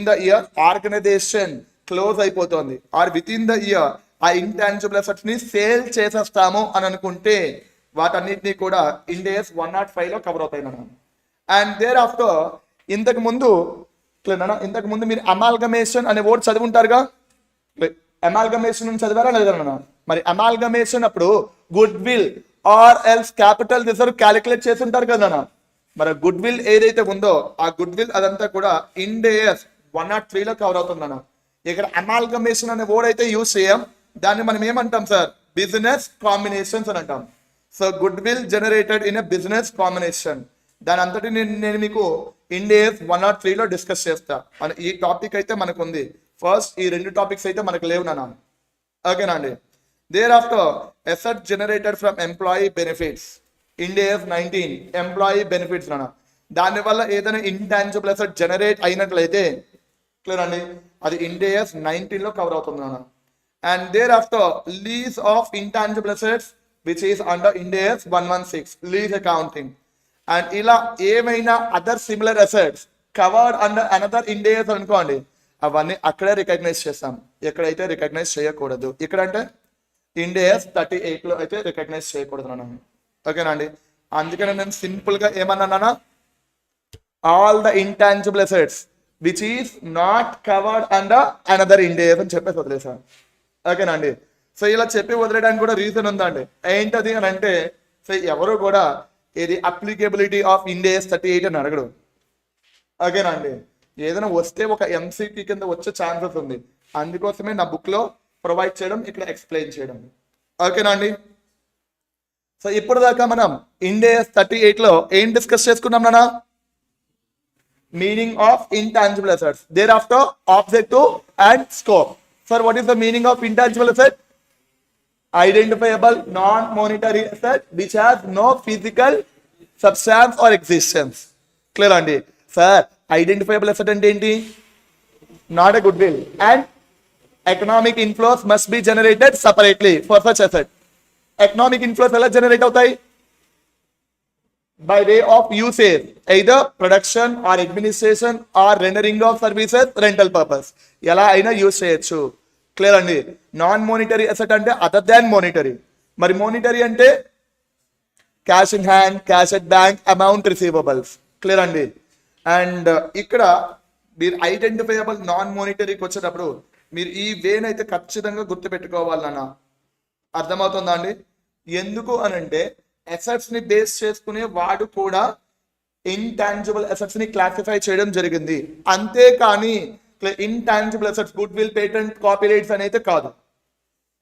[SPEAKER 1] the year organisation close అయిపోతుంది or within the year ఆ ఇంటాంజిబుల్ అసెట్స్ ని సేల్ చేసేస్తాము అని అనుకుంటే వాటన్నిటిని కూడా IND AS 105 లో కవర్ అవుతాయి నాన్న. అండ్ దేర్ ఆఫ్టర్ ఇంతకు ముందు మీరు అమాల్గమేషన్ అనే వర్డ్ చదువుంటారుగా. అమాల్గమేషన్ చదివారా లేదా నాన్న? మరి అమాల్గమేషన్ అప్పుడు good will or else capital reserve calculate చేసి ఉంటారు కదా నాన్న. మరి గుడ్ విల్ ఏదైతే ఉందో ఆ గుడ్ విల్ అదంతా కూడా IND AS 103 లో కవర్ అవుతుంది నాన్న. ఇక్కడ అమాల్గమేషన్ అనే వర్డ్ అయితే యూజ్ చేయం, దాన్ని మనం ఏమంటాం సార్? బిజినెస్ కాంబినేషన్స్ అని అంటాం. So good will generated in a business combination, దాని అంతటి నేను మీకు IND AS 103 లో డిస్కస్ చేస్తా. ఈ టాపిక్ అయితే మనకు ఉంది. ఫస్ట్ ఈ రెండు టాపిక్స్ అయితే మనకు లేవు నాన్న. ఓకేనా అండి? Thereafter asset generated from employee benefits IND AS 19 employee benefits నాన్న. దానివల్ల ఏదైనా ఇంటాంజిబుల్ అసెట్ జనరేట్ అయినట్లయితే క్లియర్ అండి, అది IND AS 19 లో కవర్ అవుతుంది నాన్న. And thereafter lease of intangible assets which is under IND AS 116 lease accounting. And ఇలా ఏమైనా other similar assets covered under another IND AS అనుకోండి, అవన్నీ అక్కడే రికగ్నైజ్ చేస్తాం. ఎక్కడైతే రికగ్నైజ్ చేయకూడదు, ఇక్కడంటే IND AS 38 లో అయితే రికగ్నైజ్ చేయకూడదు అన్నాను. ఓకేనా అండి? అందుకని నేను సింపుల్ గా ఏమన్నానా, all the intangible assets which is not covered under another IND AS అని చెప్పేసి వదిలేసాను. ఓకేనా అండి? సో ఇలా చెప్పి వదిలేయడానికి కూడా రీజన్ ఉందండి. ఏంటది అని అంటే, సో ఎవరు కూడా ఇది అప్లికేబిలిటీ ఆఫ్ IND AS 38 అని అడగడు. ఓకేనా అండి? ఏదైనా వస్తే ఒక MCQ కింద వచ్చే ఛాన్సెస్ ఉంది, అందుకోసమే నా బుక్ లో ప్రొవైడ్ చేయడం, ఇక్కడ ఎక్స్ప్లెయిన్ చేయడం. ఓకేనా అండి? సో ఇప్పుడు దాకా మనం IND AS 38 లో ఏం డిస్కస్ చేసుకున్నాం నాన్న? Meaning of intangible assets, thereafter objective and scope. Sir, what is the meaning of intangible asset? Identifiable non-monetary asset which has no physical substance or existence. Clear అండి. Sir identifiable asset అంటే ఏంటి? Not a goodwill and economic inflows must be generated separately for such asset. Economic inflows ఎలా generate అవుతాయి? By way of usage, either production or administration or rendering of services, rental purpose, ఎలా అయినా use చేయొచ్చు. Clear అండి. Non monetary asset అంటే other than monetary. మరి monetary అంటే cash in hand, cash at bank, amount receivables. Clear అండి. And ఇక్కడ మీరు ఐడెంటిఫైయబుల్ నాన్ మోనిటరీకి వచ్చేటప్పుడు మీరు ఈ వేనైతే ఖచ్చితంగా గుర్తుపెట్టుకోవాలన్న. అర్థమవుతుందా అండి? ఎందుకు అనంటే అసెట్స్ ని బేస్ చేసుకునే వాడు కూడా ఇంటాంజిబుల్ అసెట్స్ ని క్లాసిఫై చేయడం జరిగింది. అంతేకాని intangible assets goodwill, patent, copyrights అనేది కాదు.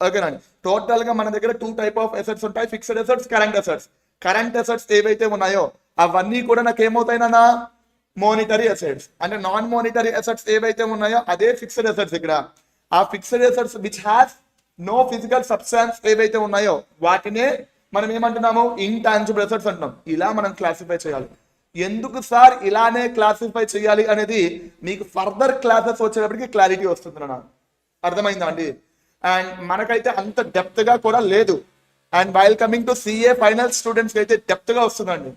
[SPEAKER 1] ఓకేనండి. టోటల్ గా మన దగ్గర 2 టైప్ ఆఫ్ అసెట్స్ ఉంటాయి, fixed assets, current assets. Current assets ఏవైతే ఉన్నాయో అవన్నీ కూడా నాకు ఏమవుతాయినా మోనిటరీ అసెట్స్. అంటే నాన్ మోనిటరీ అసెట్స్ ఏవైతే ఉన్నాయో అదే ఫిక్స్డ్ అసెట్స్. ఇక్కడ ఆ fixed assets which has no physical substance ఏవైతే ఉన్నాయో వాటినే మనం ఏమంటున్నాము? ఇంటాంజిబుల్ అసెట్స్ అంటున్నాం. ఇలా మనం క్లాసిఫై చేయాలి. ఎందుకు సార్ ఇలానే క్లాసిఫై చేయాలి అనేది మీకు ఫర్దర్ క్లాసెస్ వచ్చేటప్పటికి క్లారిటీ వస్తుంది అన్న. అర్థమైందా అండి? అండ్ మనకైతే అంత డెప్త్ గా కూడా లేదు. And while coming to CA final students అయితే డెప్త్ గా వస్తుందండి.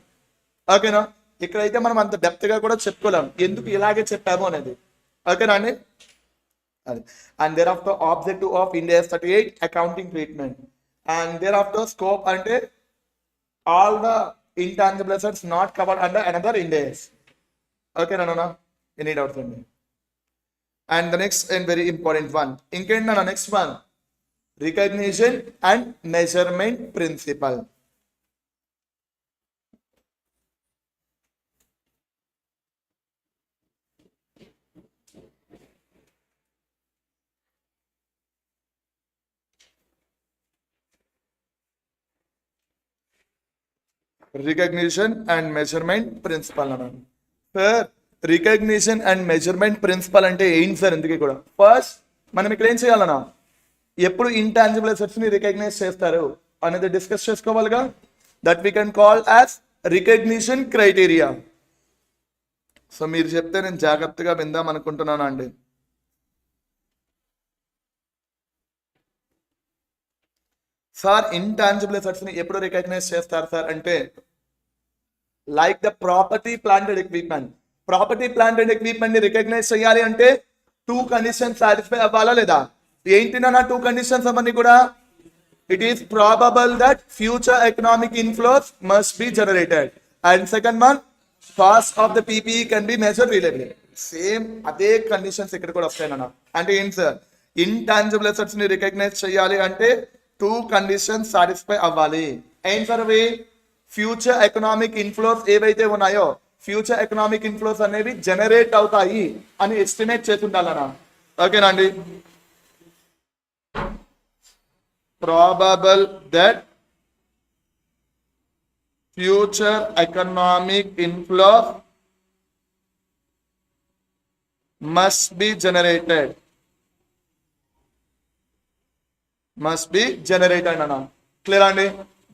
[SPEAKER 1] ఓకేనా? ఇక్కడైతే మనం అంత డెప్త్ గా కూడా చెప్పుకోలేం ఎందుకు ఇలాగే చెప్పాము అనేది. ఓకేనా అండి? And thereafter objective of IND AS 38 accounting treatment. And thereafter scope అంటే all the intangible assets not covered under another IND AS. Okay, no. Any doubts on me? And the next and very important one. Inkenna next one. Recognition and measurement principle. Recognition and measurement principle అన్నాను. Sir recognition and measurement principle అంటే ఏంటి sir? ఎందుకు కూడా first మనం ఇక్కడ ఏం చేయాలన్నా, ఎప్పుడు ఇంటాంజిబుల్ అసెట్స్ ని రికగ్నైజ్ చేస్తారు అనేది డిస్కస్ చేసుకోవాలిగా. That we can call as recognition criteria. So మీరు చెప్తే నేను జాగ్రత్తగా విందాం అనుకుంటున్నాను అండి. సార్ ఇంటాంజిబుల్ అసెట్స్ ని ఎప్పుడు రికగ్నైజ్ చేస్తారు సార్ అంటే, like the property, plant and equipment. Property, plant and equipment ని రికగ్నైజ్ చేయాలి అంటే 2 కండిషన్స్ సాటిస్ఫై అవ్వాలా లేదా? ఏంటినా 2 కండిషన్స్ అవన్నీ కూడా? It is probable that future economic inflows must be generated. And second one, cost of the PPE can be measured reliably. Same అదే conditions ఇక్కడ కూడా వస్తాయన్న. అంటే ఏంటి సార్? ఇంటాంజిబుల్ అసెట్స్ ని రికగ్నైజ్ చేయాలి అంటే 2 కండిషన్స్ సాటిస్ఫై అవ్వాలి. ఏం సార్ అవి? ఫ్యూచర్ ఎకనామిక్ ఇన్ఫ్లోస్ ఏవైతే ఉన్నాయో ఫ్యూచర్ ఎకనామిక్ ఇన్ఫ్లోస్ అనేవి జనరేట్ అవుతాయి అని ఎస్టిమేట్ చేస్తుండాలన్నా. ఓకేనా అండి? Probable that future economic inflows must be generated. Must be generated అన్న. క్లియర్ అండి?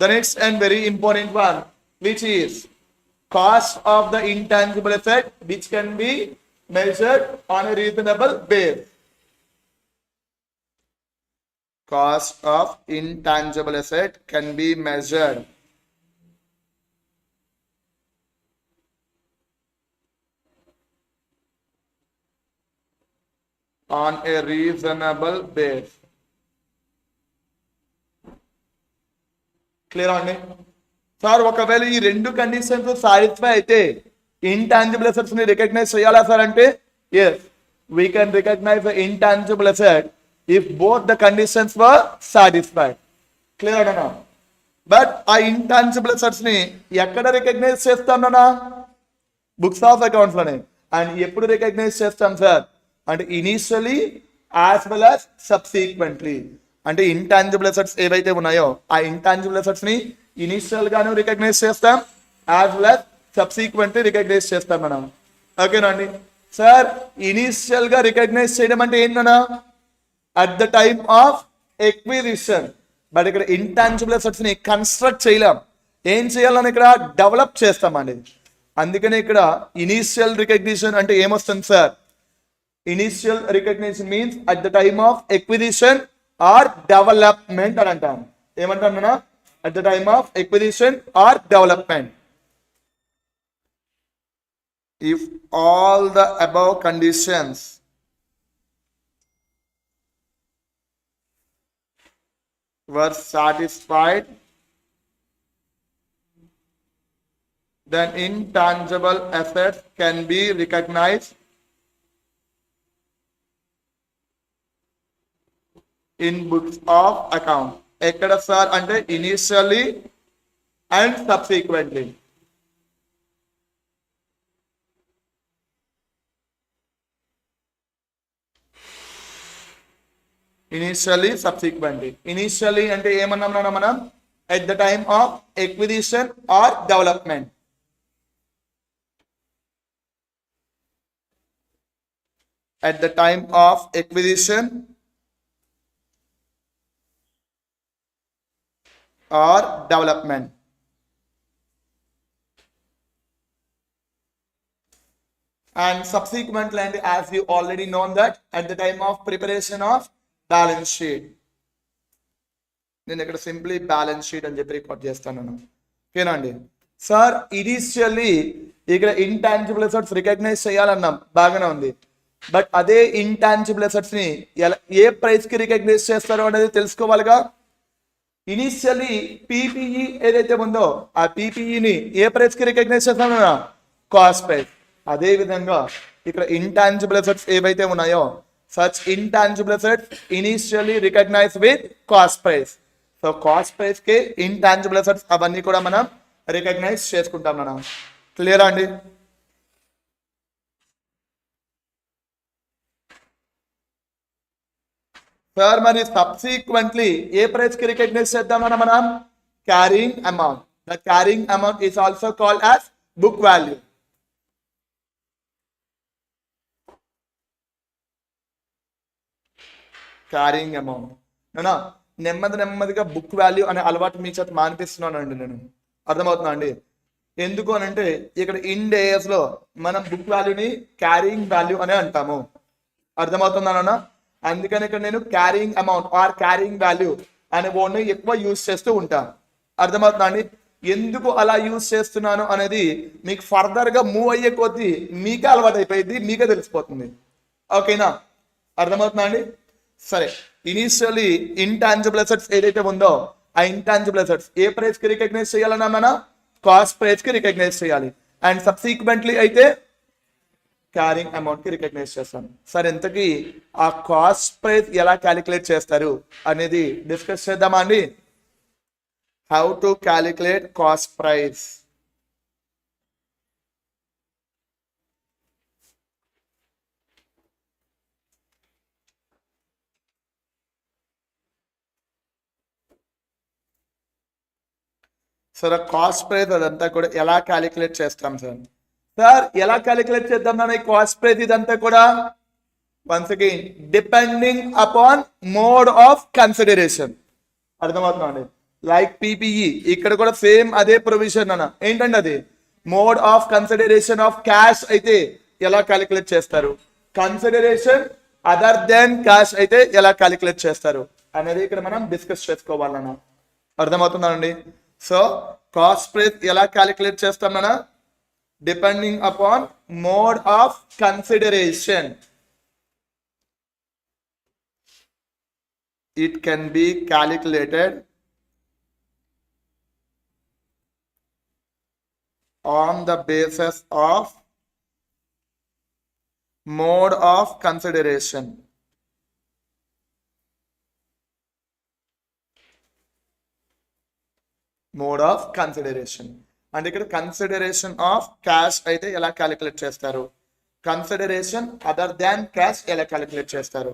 [SPEAKER 1] The next and very important one, which is cost of the intangible asset, which can be measured on a reasonable base. Cost of intangible asset can be measured on a reasonable base. Clear అండి? Sir ఒకవేళ ఈ 2 conditions satisfy అయితే intangible assets ని recognise చేయాలా sir అంటే, yes, we can recognize the intangible asset if both the conditions were satisfied. Clear అన్నా? But ఆ intangible assets ని ఎక్కడ రికగ్నైజ్ చేస్తామన్నా? బుక్స్ ఆఫ్ అకౌంట్స్ లోనే. అండ్ ఎప్పుడు రికగ్నైజ్ చేస్తాం సార్ అంటే initially as well as subsequently. అంటే ఇంటాంజిబుల్ అసెట్స్ ఏవైతే ఉన్నాయో ఆ ఇంటాంజిబుల్ అసెట్స్ ని ఇనిషియల్ గాను రికగ్నైజ్ చేస్తాం, as well as subsequently recognise చేస్తాం మనం. ఓకేనా అండి? సార్ ఇనిషియల్ గా రికగ్నైజ్ చేయడం అంటే ఏంటన్నా? At the time of acquisition. But ఇక్కడ ఇంటాంజిబుల్ అసెట్స్ ని కన్స్ట్రక్ట్ చేయలేం. ఏం చేయాలని ఇక్కడ డెవలప్ చేస్తామండి. అందుకనే ఇక్కడ ఇనీషియల్ రికగ్నిషన్ అంటే ఏమొస్తుంది sir? Initial recognition means at the time of acquisition or development అని అంటాం. ఏమంటాం మనం? At the time of acquisition or development. If all the above conditions were satisfied, then intangible assets can be recognized in books of account. ఎక్కడ sir అంటే initially and subsequently. Initially subsequently. Initially అంటే ఏమన్నాం మనం? At the time of acquisition or development. At the time of acquisition or development. And subsequently, and as you already know that, at the time of preparation of balance sheet. నేను ఇక్కడ simply balance sheet అని చెప్పి record చేస్తాను. ఓకేనా అండి? Sir initially ఇక్కడ intangible assets recognise చేయాలన్నాం, బాగానే ఉంది. బట్ అదే ఇంటాంజిబుల్ అసెట్స్ ని ఏ ప్రైస్ కి రికగ్నైజ్ చేస్తారో అనేది తెలుసుకోవాలిగా. ఇనిషియల్లీ పీపీఈ ఏదైతే ఉందో ఆ పీపీఈని ఏ ప్రైస్ కి రికగ్నైజ్ చేస్తామో? Cost price. అదే విధంగా ఇక్కడ ఇంటాంజిబుల్ అసెట్స్ ఏవైతే ఉన్నాయో such intangible assets initially recognized with cost price. So cost price కి ఇంటాంజిబుల్ అసెట్స్ అవన్నీ కూడా మనం రికగ్నైజ్ చేసుకుంటాం మనం. క్లియర్ అండి? సార్ మరి సబ్సిక్వెంట్లీ ఏ ప్రైస్ కి రికగ్నైజ్ చేద్దామన్నా మనం? Carrying amount. The carrying amount is also called as book value. Carrying amount నేనా నెమ్మదిగా బుక్ వాల్యూ అనే అలవాటు మీ చేత మానిపిస్తున్నానండి నేను. అర్థమవుతుందా అండి? ఎందుకు అని అంటే ఇక్కడ IND AS లో మనం బుక్ వాల్యూని క్యారింగ్ వాల్యూ అనే అంటాము. అర్థమవుతుందా? అందుకని ఇక్కడ నేను carrying amount are carrying value అనే వర్డ్ ని ఎక్కువ యూజ్ చేస్తూ ఉంటాను. అర్థమవుతుందా అండి? ఎందుకు అలా యూజ్ చేస్తున్నాను అనేది మీకు ఫర్దర్ గా మూవ్ అయ్యే కొద్దీ మీకే అలవాటు అయిపోయింది, మీకే తెలిసిపోతుంది. ఓకేనా? అర్థమవుతుందా అండి? సరే, ఇనిషియల్లీ ఇంటాంజిబుల్ అసెట్స్ ఏదైతే ఉందో ఆ ఇంటాంజిబుల్ అసెట్స్ ఏ ప్రైస్ కి రికగ్నైజ్ చేయాలన్నా మన కాస్ట్ ప్రైస్ కి రికగ్నైజ్ చేయాలి. అండ్ సబ్సిక్వెంట్లీ అయితే క్యారింగ్ అమౌంట్ కి రికగ్నైజ్ చేస్తాను. సరే, ఇంతకీ ఆ కాస్ట్ ప్రైస్ ఎలా క్యాలిక్యులేట్ చేస్తారు అనేది డిస్కస్ చేద్దామా అండి? How to calculate cost price. Sir cost price అదంతా కూడా ఎలా క్యాలిక్యులేట్ చేస్తాం సార్? సార్ ఎలా క్యాలిక్యులేట్ చేద్దాం ఈ కాస్ట్ ప్రైస్ ఇదంతా కూడా? Once again depending upon mode of consideration. అర్థమవుతుందండి? లైక్ పీపీఈ ఇక్కడ కూడా సేమ్ అదే ప్రొవిజన్ అన్న. ఏంటండి అది? Mode of consideration of cash అయితే ఎలా క్యాలిక్యులేట్ చేస్తారు, కన్సిడరేషన్ అదర్ దెన్ క్యాష్ అయితే ఎలా క్యాలిక్యులేట్ చేస్తారు అనేది ఇక్కడ మనం డిస్కస్ చేసుకోవాలన్న. అర్థమవుతుందండి? సో కాస్ట్ ప్రైస్ ఎలా క్యాలిక్యులేట్ చేస్తామన్నా? Depending upon mode of consideration. It can be calculated on the basis of mode of consideration. Mode of consideration అంటే ఇక్కడ కన్సిడరేషన్ ఆఫ్ క్యాష్ అయితే ఎలా క్యాలిక్యులేట్ చేస్తారు, కన్సిడరేషన్ అదర్ దాన్ క్యాష్ ఎలా calculate చేస్తారు.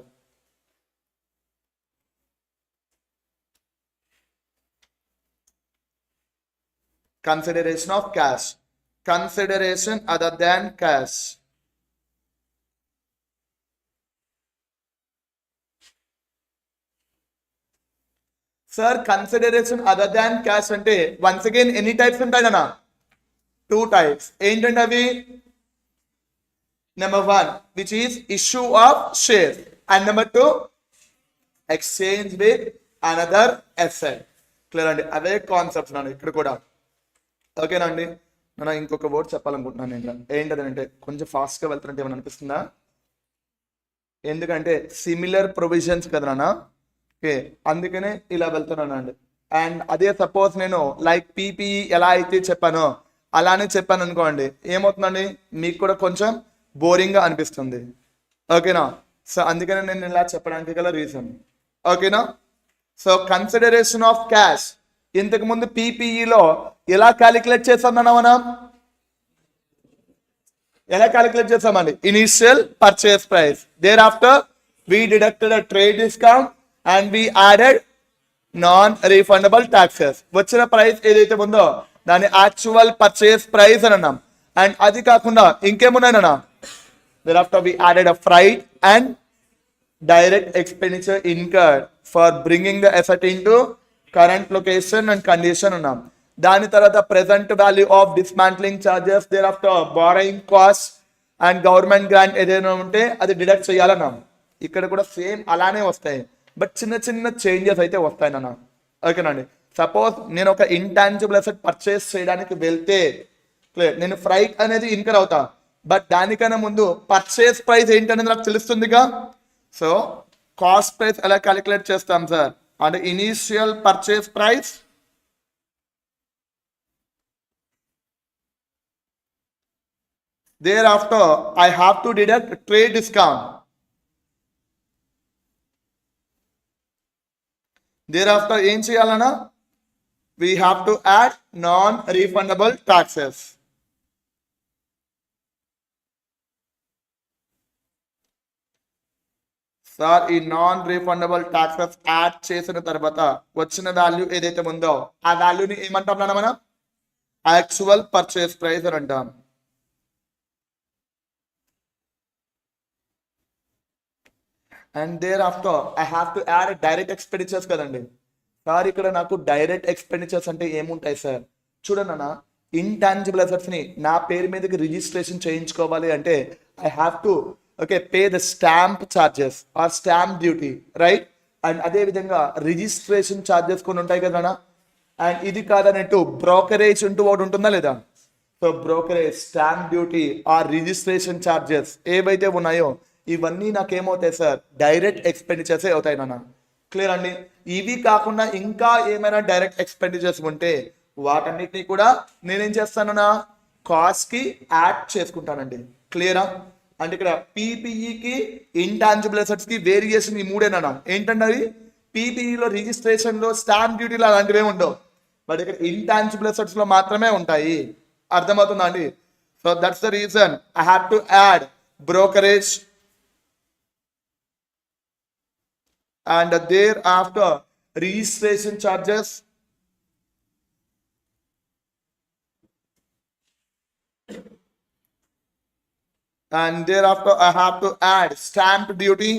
[SPEAKER 1] Consideration of cash, consideration other than cash. Sir, consideration other than cash ante once again any types ఉంటాయనా? Two types ఏంటంటే అవి number 1 which is issue of share and number 2 exchange with another asset. Clear అండి, అవే concepts నాన్న ఇక్కడ కూడా. ఓకేనా అండి, నేను ఇంకొక వర్డ్ చెప్పాలనుకుంటున్నాను. నేను ఏంటంటే కొంచెం ఫాస్ట్గా వెళ్తున్నట్టు ఏమైనా అనిపిస్తుందా? ఎందుకంటే సిమిలర్ ప్రొవిజన్స్ కదా నాన్న, ఓకే అందుకనే ఇలా వెళ్తున్నాను అండి. అండ్ అదే సపోజ్ నేను లైక్ పీపీఈ ఎలా అయితే చెప్పానో అలానే చెప్పాను అనుకోండి, ఏమవుతుందండి మీకు కూడా కొంచెం బోరింగ్గా అనిపిస్తుంది. ఓకేనా, సో అందుకనే నేను ఇలా చెప్పడానికి గల రీజన్. ఓకేనా, సో కన్సిడరేషన్ ఆఫ్ క్యాష్ ఇంతకు ముందు పీపీఈలో ఎలా క్యాలిక్యులేట్ చేస్తాం మనం? ఎలా క్యాలిక్యులేట్ చేస్తామండి? Initial purchase price, thereafter we deducted a trade discount and we added non refundable taxes. వచ్చిన ప్రైస్ ఏదైతే ఉందో దాన్ని యాక్చువల్ పర్చేస్ ప్రైస్ అని అన్నాం. అండ్ అది కాకుండా ఇంకేమున్నాయన్నా, thereafter we added a freight and direct expenditure incurred for bringing the asset into current location and condition ఉన్నాం. దాని తర్వాత present value of dismantling charges, thereafter borrowing cost and government grant ఏదైనా ఉంటే అది deduct చేయాలన్నాం. ఇక్కడ కూడా same అలానే వస్తాయి, బట్ చిన్న చిన్న చేంజెస్ అయితే వస్తాయి నాన్న. ఓకేనండి, సపోజ్ నేను ఒక ఇంటాంజిబుల్ అసెట్ పర్చేస్ చేయడానికి వెళ్తే నేను ఫ్రైట్ అనేది ఇన్కర్ అవుతా, బట్ దానికన్నా ముందు పర్చేస్ ప్రైస్ ఏంటనేది నాకు తెలుస్తుందిగా. సో కాస్ట్ ప్రైస్ ఎలా క్యాలిక్యులేట్ చేస్తాం సార్ అంటే initial purchase price thereafter I have to deduct trade discount, thereafter ఏం చేయాలన్నా we have to add non refundable taxes. Sir ఈ నాన్ రీఫండబుల్ టాక్సెస్ యాడ్ చేసిన తర్వాత వచ్చిన వాల్యూ ఏదైతే ఉందో ఆ వాల్యూని ఏమంటాం మనం? యాక్చువల్ పర్చేస్ ప్రైస్ అని అంటాం. And thereafter I have to add direct expenditures కదండి. సార్ ఇక్కడ నాకు డైరెక్ట్ ఎక్స్పెండిచర్స్ అంటే ఏముంటాయి సార్? చూడండి అన్న, ఇంటాంజిబుల్ అసెట్స్ ని నా పేరు మీదకి రిజిస్ట్రేషన్ చేయించుకోవాలి అంటే I have to pay the stamp charges or stamp duty, right? And అదే విధంగా రిజిస్ట్రేషన్ చార్జెస్ కొన్ని ఉంటాయి కదా. అండ్ ఇది కాదన్నట్టు బ్రోకరేజ్ అంటూ ఒకటి ఉంటుందా లేదా? So brokerage, stamp duty or registration charges ఏవైతే ఉన్నాయో ఇవన్నీ నాకేమవుతాయి సార్? డైరెక్ట్ ఎక్స్పెండిచర్స్ అవుతాయి నాన్న. క్లియర్ అండి, ఇవి కాకుండా ఇంకా ఏమైనా డైరెక్ట్ ఎక్స్పెండిచర్స్ ఉంటే వాటన్నిటిని కూడా నేనేం చేస్తానన్నా కాస్ట్ కి యాడ్ చేసుకుంటానండి. క్లియరా? అంటే ఇక్కడ పీపీఈకి ఇంటాంజిబుల్ అసెట్స్ కి వేరియేషన్ ఈ మూడేనా? ఏంటంటే అది పీపీఈలో రిజిస్ట్రేషన్ లో స్టాంప్ డ్యూటీలు అలాంటివి ఉండవు, బట్ ఇక్కడ ఇంటాంజిబుల్ అసెట్స్ లో మాత్రమే ఉంటాయి. అర్థమవుతుందా అండి? So that's the reason I have to add brokerage and thereafter registration charges and thereafter I have to add stamp duty,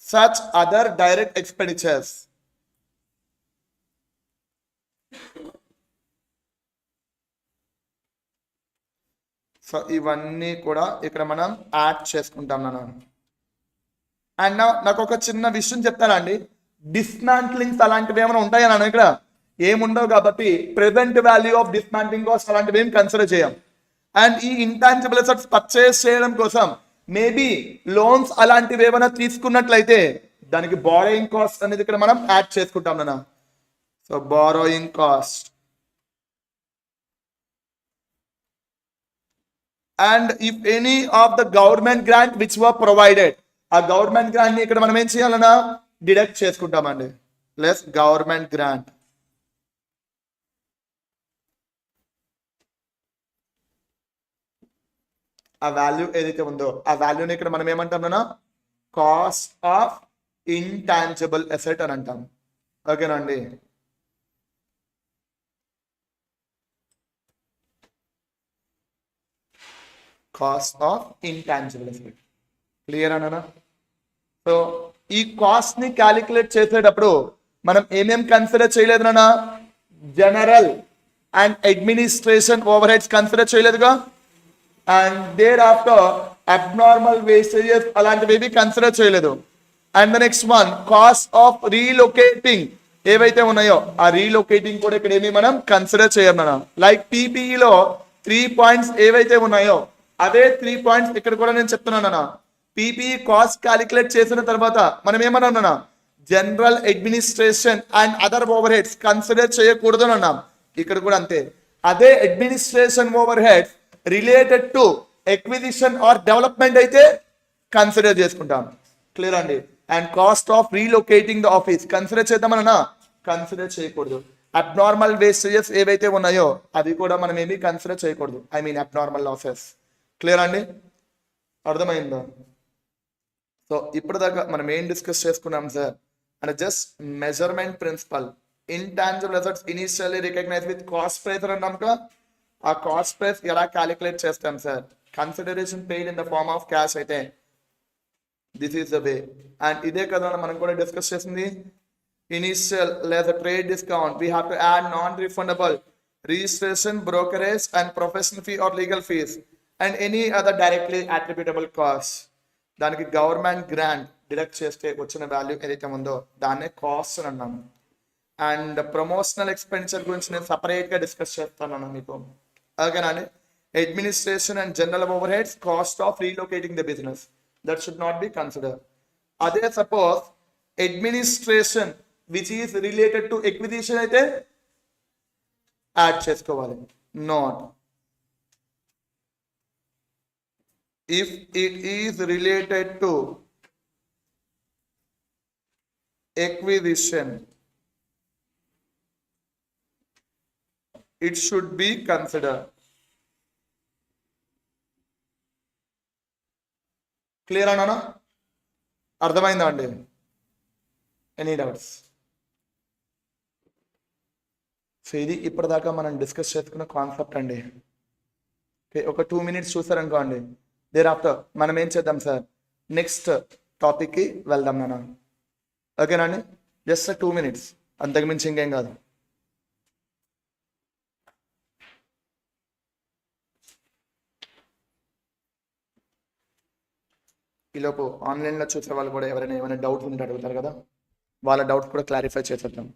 [SPEAKER 1] such other direct expenditures. So ఇవన్నీ కూడా ఇక్కడ మనం యాడ్ చేసుకుంటాం నాన్న. అండ్ నాకు ఒక చిన్న విషయం చెప్తారా అండి, డిస్మాంట్లింగ్స్ అలాంటివి ఏమైనా ఉంటాయా నాన్న? ఇక్కడ ఏముండవు కాబట్టి present value of dismantling cost అలాంటివి ఏం కన్సిడర్ చేయం. అండ్ ఈ ఇంటాంజిబుల్ అసెట్స్ పర్చేస్ చేయడం కోసం మేబీ లోన్స్ అలాంటివి ఏమైనా తీసుకున్నట్లయితే దానికి బారోయింగ్ కాస్ట్ అనేది ఇక్కడ మనం యాడ్ చేసుకుంటాం నాన్న. So borrowing cost and if any of the government grant which were provided, ఆ గవర్నమెంట్ గ్రాంట్ ని ఇక్కడ మనం ఏం చేయాలన్నా డిడక్ట్ చేసుకుంటామండి. ప్లస్ గవర్నమెంట్ గ్రాంట్, ఆ వాల్యూ ఏదైతే ఉందో ఆ వాల్యూని ఇక్కడ మనం ఏమంటామన్నా కాస్ట్ ఆఫ్ ఇంటాంజిబుల్ అసెట్ అని అంటాం. ఓకేనా అండి? Cost of intangible asset. Clear అన్నా? సో ఈ కాస్ట్ ని క్యాలిక్యులేట్ చేసేటప్పుడు మనం ఏమేం కన్సిడర్ చేయలేదు నాన్న, general and administration overheads consider చేయలేదుగా, and thereafter abnormal wastages అలాంటివి కన్సిడర్ చేయలేదు. And the next one cost of relocating ఏవైతే ఉన్నాయో ఆ రీలొకేటింగ్ కూడా ఇక్కడ ఏమి మనం కన్సిడర్ చేయమన్నా. లైక్ పీపీఈలో 3 పాయింట్స్ ఏవైతే ఉన్నాయో అదే 3 పాయింట్స్ ఇక్కడ కూడా నేను చెప్తున్నాను. పీపీఈ కాస్ట్ క్యాలిక్యులేట్ చేసిన తర్వాత మనం ఏమన్నా general administration and other overheads consider చేయకూడదు అని అన్నాం. ఇక్కడ కూడా అంతే. అదే administration overheads related to acquisition or development అయితే కన్సిడర్ చేసుకుంటాం. క్లియర్ అండి. And cost of relocating the office consider చేద్దామన్నా, కన్సిడర్ చేయకూడదు. అబ్నార్మల్ వేస్టేజెస్ ఏవైతే ఉన్నాయో అవి కూడా మనం ఏమి కన్సిడర్ చేయకూడదు, I mean abnormal losses. Clear అండి, అర్థమైందా? సో ఇప్పటిదాకా మనం ఏం డిస్కస్ చేసుకున్నాం సార్ అంటే just measurement principle, intangible assets initially recognise with cost price అన్నాం కదా, ఆ కాస్ట్ ప్రైస్ ఎలా క్యాలిక్యులేట్ చేస్తాం sir, consideration paid in the form of cash అయితే this is the way. And ఇదే కదా మనం కూడా డిస్కస్ చేసింది, ఇనిషియల్ లేదా trade discount we have to add non refundable registration, brokerage and professional fee or legal fees and any other directly attributable cost. దానికి government grant deduct చేస్తే వచ్చిన value ఏదైతే ఉందో దాన్నే కాస్ట్ అని అన్నాము. అండ్ ప్రమోషనల్ ఎక్స్పెండిచర్ గురించి నేను సపరేట్గా డిస్కస్ చేస్తాను మీకు, ఓకేనా అండి. Administration and general overheads, cost of relocating the business, that should not be considered. అదే suppose administration which is related to acquisition అయితే యాడ్ చేసుకోవాలి. Not if it is related to acquisition it should be considered. Clear అన్నా, అర్థమైందా అండి? Any doubts? So ఇది ఇప్పటిదాకా మనం discuss చేసుకున్న కాన్సెప్ట్ అండి. ఒక 2 మినిట్స్ చూసారనుకోండి, దేర్ ఆఫ్టర్ మనం ఏం చేద్దాం సార్, నెక్స్ట్ టాపిక్కి వెళ్దాం నాన్న, ఓకేనా అండి. జస్ట్ 2 మినిట్స్, అంతకుమించి ఇంకేం కాదు. ఈలోపు ఆన్లైన్లో చూసే వాళ్ళు కూడా ఎవరైనా ఏమైనా డౌట్స్ ఉంటే అడుగుతారు కదా, వాళ్ళ డౌట్స్ కూడా క్లారిఫై చేసేద్దాం.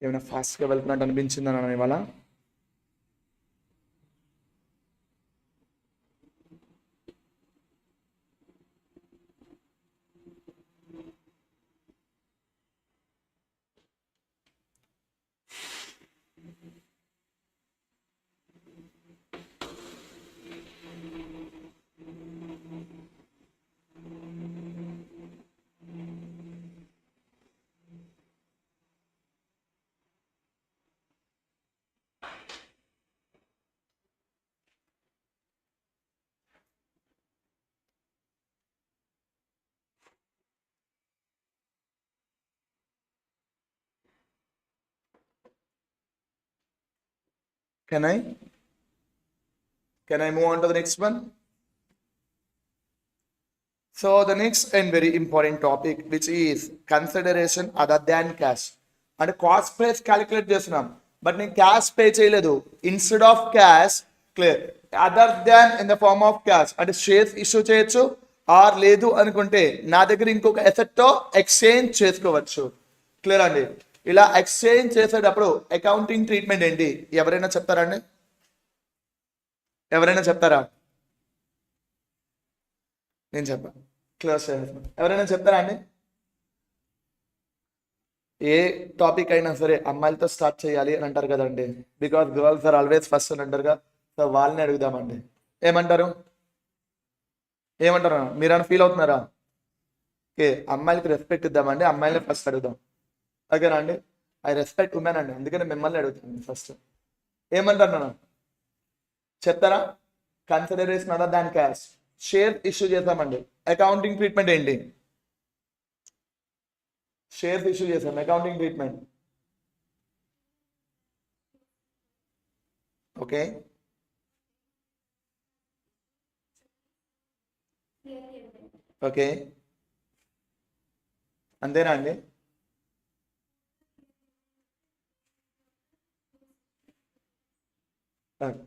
[SPEAKER 1] ఏమైనా ఫాస్ట్గా వెళ్తున్నట్టు అనిపించిందా నాన్న ఇవాళ? Can I move on to the next one? So the next and very important topic which is consideration other than cash. అంటే కాస్ట్ ప్రైస్ క్యాలిక్యులేట్ చేస్తున్నాం, బట్ నేను క్యాష్ పే చేయలేదు. Instead of cash, clear, other than in the form of cash అంటే shares issue చేయొచ్చు, or లేదు అనుకుంటే నా దగ్గర ఇంకొక ఎసెట్తో ఎక్స్చేంజ్ చేసుకోవచ్చు. క్లియర్ అండి. ఇలా ఎక్స్చేంజ్ చేసేటప్పుడు అకౌంటింగ్ ట్రీట్మెంట్ ఏంటి ఎవరైనా చెప్తారండి? ఎవరైనా చెప్తారా? నేను చెప్పాను, క్లోజ్ చేస్తాను. ఎవరైనా చెప్తారా అండి? ఏ టాపిక్ అయినా సరే అమ్మాయిలతో స్టార్ట్ చేయాలి అని అంటారు కదండి, because girls are always first అని అంటారుగా. సో వాళ్ళని అడుగుదామండి, ఏమంటారు? ఏమంటారు? మీరైనా ఫీల్ అవుతున్నారా? ఓకే, అమ్మాయిలకి రెస్పెక్ట్ ఇద్దామండి, అమ్మాయిని ఫస్ట్ అడుగుదాం, ఓకేనా అండి. ఐ రెస్పెక్ట్ ఉమెన్ అండి, అందుకని మిమ్మల్ని అడుగుతాను ఫస్ట్. ఏమంటారు నాన్న, చెప్తారా? Consideration other than cash, share issue చేద్దామండి. అకౌంటింగ్ ట్రీట్మెంట్ ఏంటి? షేర్స్ ఇష్యూ చేసాం, అకౌంటింగ్ ట్రీట్మెంట్. ఓకే, ఓకే, అంతేనా అండి?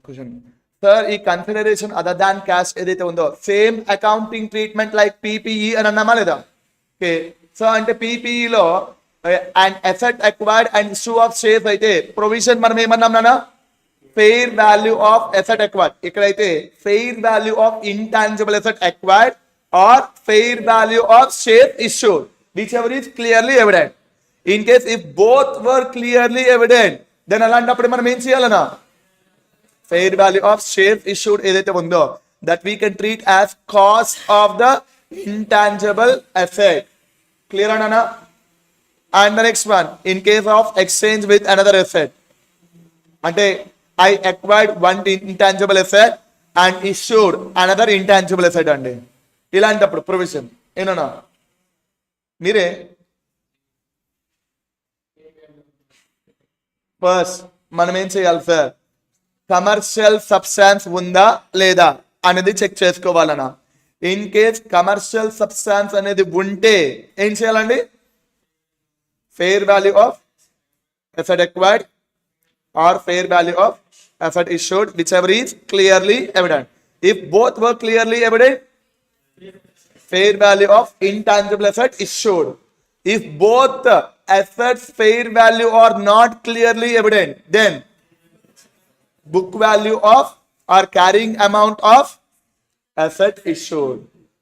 [SPEAKER 1] క్వశ్చన్ సార్, ఈ కన్సిడరేషన్ అదర్ దాన్ క్యాష్ ఏదైతే ఉందో same accounting treatment like PPE అని అన్నామా లేదా? ఓకే, సో అంటే పీపీఈలో and asset acquired and issue of shares అయితే ప్రొవిజన్ మనం ఏమన్నాం నాన్న? Fair value of asset acquired. ఇక్కడైతే fair value of intangible asset acquired or fair value of share issued, whichever is clearly evident. In case if both were clearly evident, then అలాంటప్పుడు మనం ఏం చేయాలన్నా? Fair value of shares issued ఏదైతే ఉందో that we can treat as cost of the intangible asset. Clear అన్నా? And the next one, in case of exchange with another asset, అంటే I acquired one intangible asset and issued another intangible asset అండి. ఇలాంటప్పుడు provision ఏనా? మీరే first మనం ఏం చేయాలి sir? Commercial substance ఉందా లేదా అనేది చెక్ చేసుకోవాలన్నా. ఇన్ కేస్ కమర్షియల్ సబ్స్టాన్స్ అనేది ఉంటే ఏం చేయాలండి? Fair value of asset acquired or fair value of asset issued, whichever is clearly evident. If both were clearly evident, fair value of intangible asset issued. If both assets fair value are not clearly evident, then book value of or carrying amount of asset issued.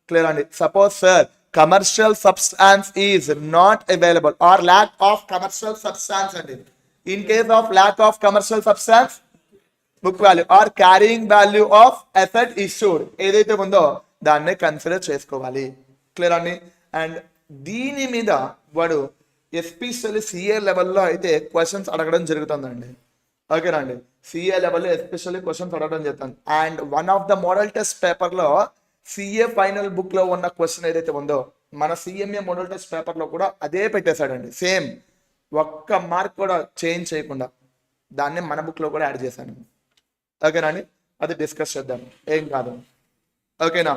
[SPEAKER 1] Clear on it? Suppose sir, commercial substance is not available or lack of commercial substance, and in case of lack of commercial substance, book value or carrying value of asset issued ఏదైతే ఉందో దాన్నే consider చేసుకోవాలి. Clear అండి? And దీని మీద వాడు especially CA లెవెల్లో అయితే క్వశ్చన్స్ అడగడం జరుగుతుందండి. ఓకేనా అండి? సిఏ లెవెల్లో ఎస్పెషల్లీ క్వశ్చన్స్ అడగడం జరుగుతుంది. And one of the model test పేపర్లో సిఏ ఫైనల్ బుక్లో ఉన్న క్వశ్చన్ ఏదైతే ఉందో మన సిఎంఏ మోడల్ టెస్ట్ పేపర్లో కూడా అదే పెట్టేశాడండి. సేమ్, ఒక్క మార్క్ కూడా చేంజ్ చేయకుండా దాన్ని మన బుక్లో కూడా యాడ్ చేశాను. ఓకేనా అండి? అది డిస్కస్ చేద్దాం, ఏం కాదు. ఓకేనా?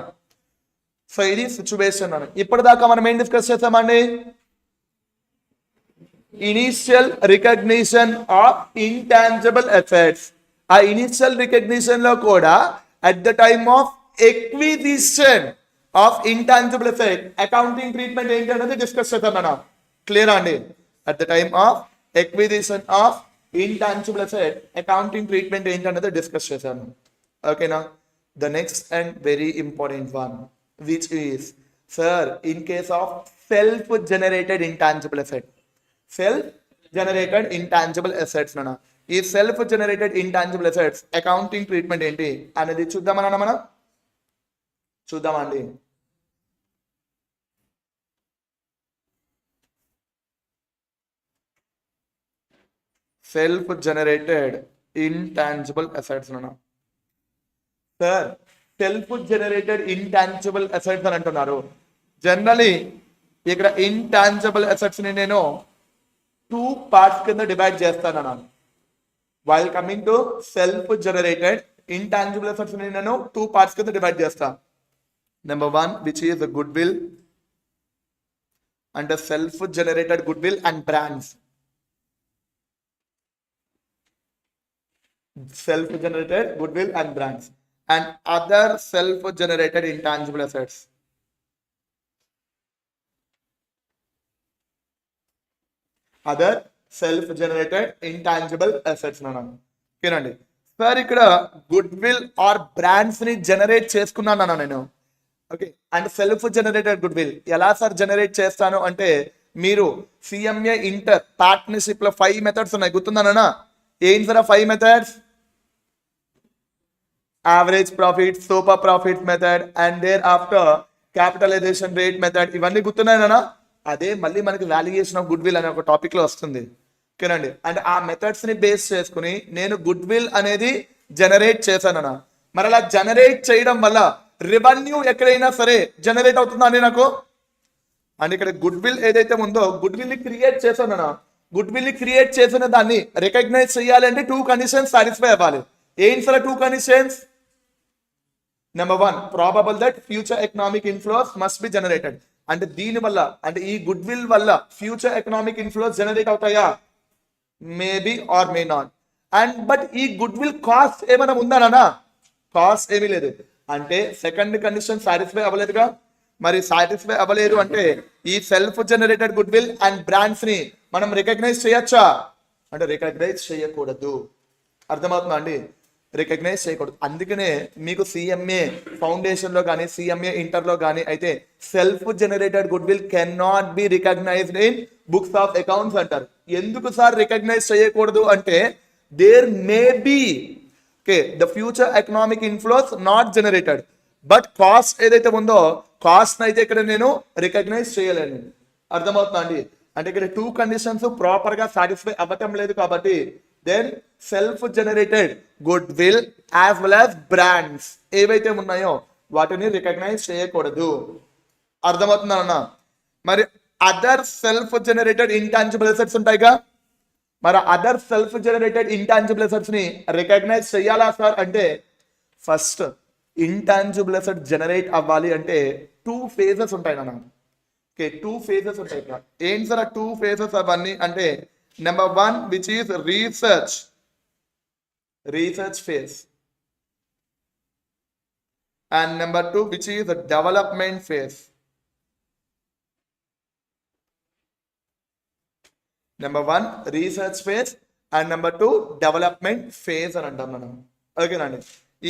[SPEAKER 1] సో ఇది సిచ్యువేషన్ అని. ఇప్పటిదాకా మనం ఏం డిస్కస్ చేస్తామండి? Initial recognition of intangible assets. ఆ ఇనిషియల్ రికగ్నిషన్ లో కూడా at the time of acquisition of intangible asset accounting treatment ఏంటి అనేది డిస్కస్ చేద్దాం మనం. క్లియర్ అండి? At the time of acquisition of intangible asset accounting treatment ఏంటి అనేది డిస్కస్ చేశాను. ఓకేనా? The next and very important one, which is sir, in case of self-generated intangible asset, self-generated intangible assets nana, ఈ self-generated intangible assets accounting treatment ఏంటి అనేది చూద్దామన్నా మనం. చూద్దామండి. self-generated intangible assets nana. Sir, self generated intangible assets అని అంటున్నారు. Generally ఇక్కడ intangible assets ని నేను 2 పార్ట్స్ కింద డివైడ్ చేస్తాను. While coming to self generated intangible assets ని నేను 2 పార్ట్స్ కింద డివైడ్ చేస్తాను. Number 1 which is goodwill, అంటే self generated goodwill and brands. Self generated goodwill and brands and other self-generated intangible assets. Other self-generated intangible assets nana. Kinandi sir, ikkada goodwill or brands ni generate cheskunnanu nenu. Okay, and self-generated goodwill ela sir generate chestanu ante మీరు CMA inter partnership లో 5 methods ఉన్నాయి, గుర్తుందనా? ఏం sir 5 methods? average profit, super profit method, and thereafter capitalization rate method. ఇవన్నీ గుర్తున్నాయనా? అదే మళ్ళీ మనకి valuation of good will అనే ఒక టాపిక్ లో వస్తుంది. ఓకేనండి? అండ్ ఆ మెథడ్స్ ని బేస్ చేసుకుని నేను గుడ్ విల్ అనేది జనరేట్ చేశానన్నా. మరి అలా జనరేట్ చేయడం వల్ల రెవెన్యూ ఎక్కడైనా సరే జనరేట్ అవుతుందా అని నాకు? అండ్ ఇక్కడ గుడ్ విల్ ఏదైతే ఉందో గుడ్ విల్ ని క్రియేట్ చేశానన్నా. గుడ్ విల్ ని క్రియేట్ చేసిన దాన్ని రికగ్నైజ్ చేయాలి అంటే 2 కండిషన్స్ సాటిస్ఫై అవ్వాలి. ఏం sir 2 conditions? Number 1 probable that future economic inflows must be generated. అంటే దీని వల్ల, అంటే ఈ గుడ్ విల్ వల్ల ఫ్యూచర్ ఎకనామిక్ ఇన్ఫ్లోస్ జనరేట్ అవుతాయా? Maybe or may not. And but ఈ గుడ్ విల్ కాస్ట్ ఏమైనా ఉందా? కాస్ట్ ఏమీ లేదు. అంటే సెకండ్ కండిషన్ సాటిస్ఫై అవ్వలేదుగా. మరి సాటిస్ఫై అవ్వలేదు అంటే ఈ self generated goodwill and brands ని మనం రికగ్నైజ్ చేయొచ్చా? అంటే రికగ్నైజ్ చేయకూడదు. అర్థమవుతుందా అండి? రికగ్నైజ్ చేయకూడదు. అందుకనే మీకు సిఎంఏ ఫౌండేషన్ లో కానీ సిఎంఏ ఇంటర్ లో కానీ అయితే self generated goodwill can not be recognised in books of accounts అంటారు. ఎందుకు సార్ రికగ్నైజ్ చేయకూడదు అంటే there may be the future economic inflows not generated, but cost ఏదైతే ఉందో కాస్ట్ అయితే ఇక్కడ నేను రికగ్నైజ్ చేయలేను. అర్థమవుతుందా అండి? అంటే ఇక్కడ 2 కండిషన్స్ ప్రాపర్ గా సాటిస్ఫై అవ్వటం లేదు కాబట్టి then self generated goodwill as well as brands ఏవైతే ఉన్నాయో వాటిని రికగ్నైజ్ చేయకూడదు. అర్థమవుతుందా? మరి other self generated intangible assets ఉంటాయిగా, మరి other self generated intangible assets ని రికగ్నైజ్ చేయాలా సార్ అంటే ఫస్ట్ ఇంటాంజిబుల్ అసెట్ జనరేట్ అవ్వాలి అంటే 2 phases ఉంటాయి నాన్న. 2 phases ఉంటాయి. ఏంటి సార్ ఆ 2 phases అవన్నీ అంటే number 1 which is research phase, and number 2 which is development phase. Number 1 research phase and number 2 development phase అని అంటాం మనం. ఓకేనండి?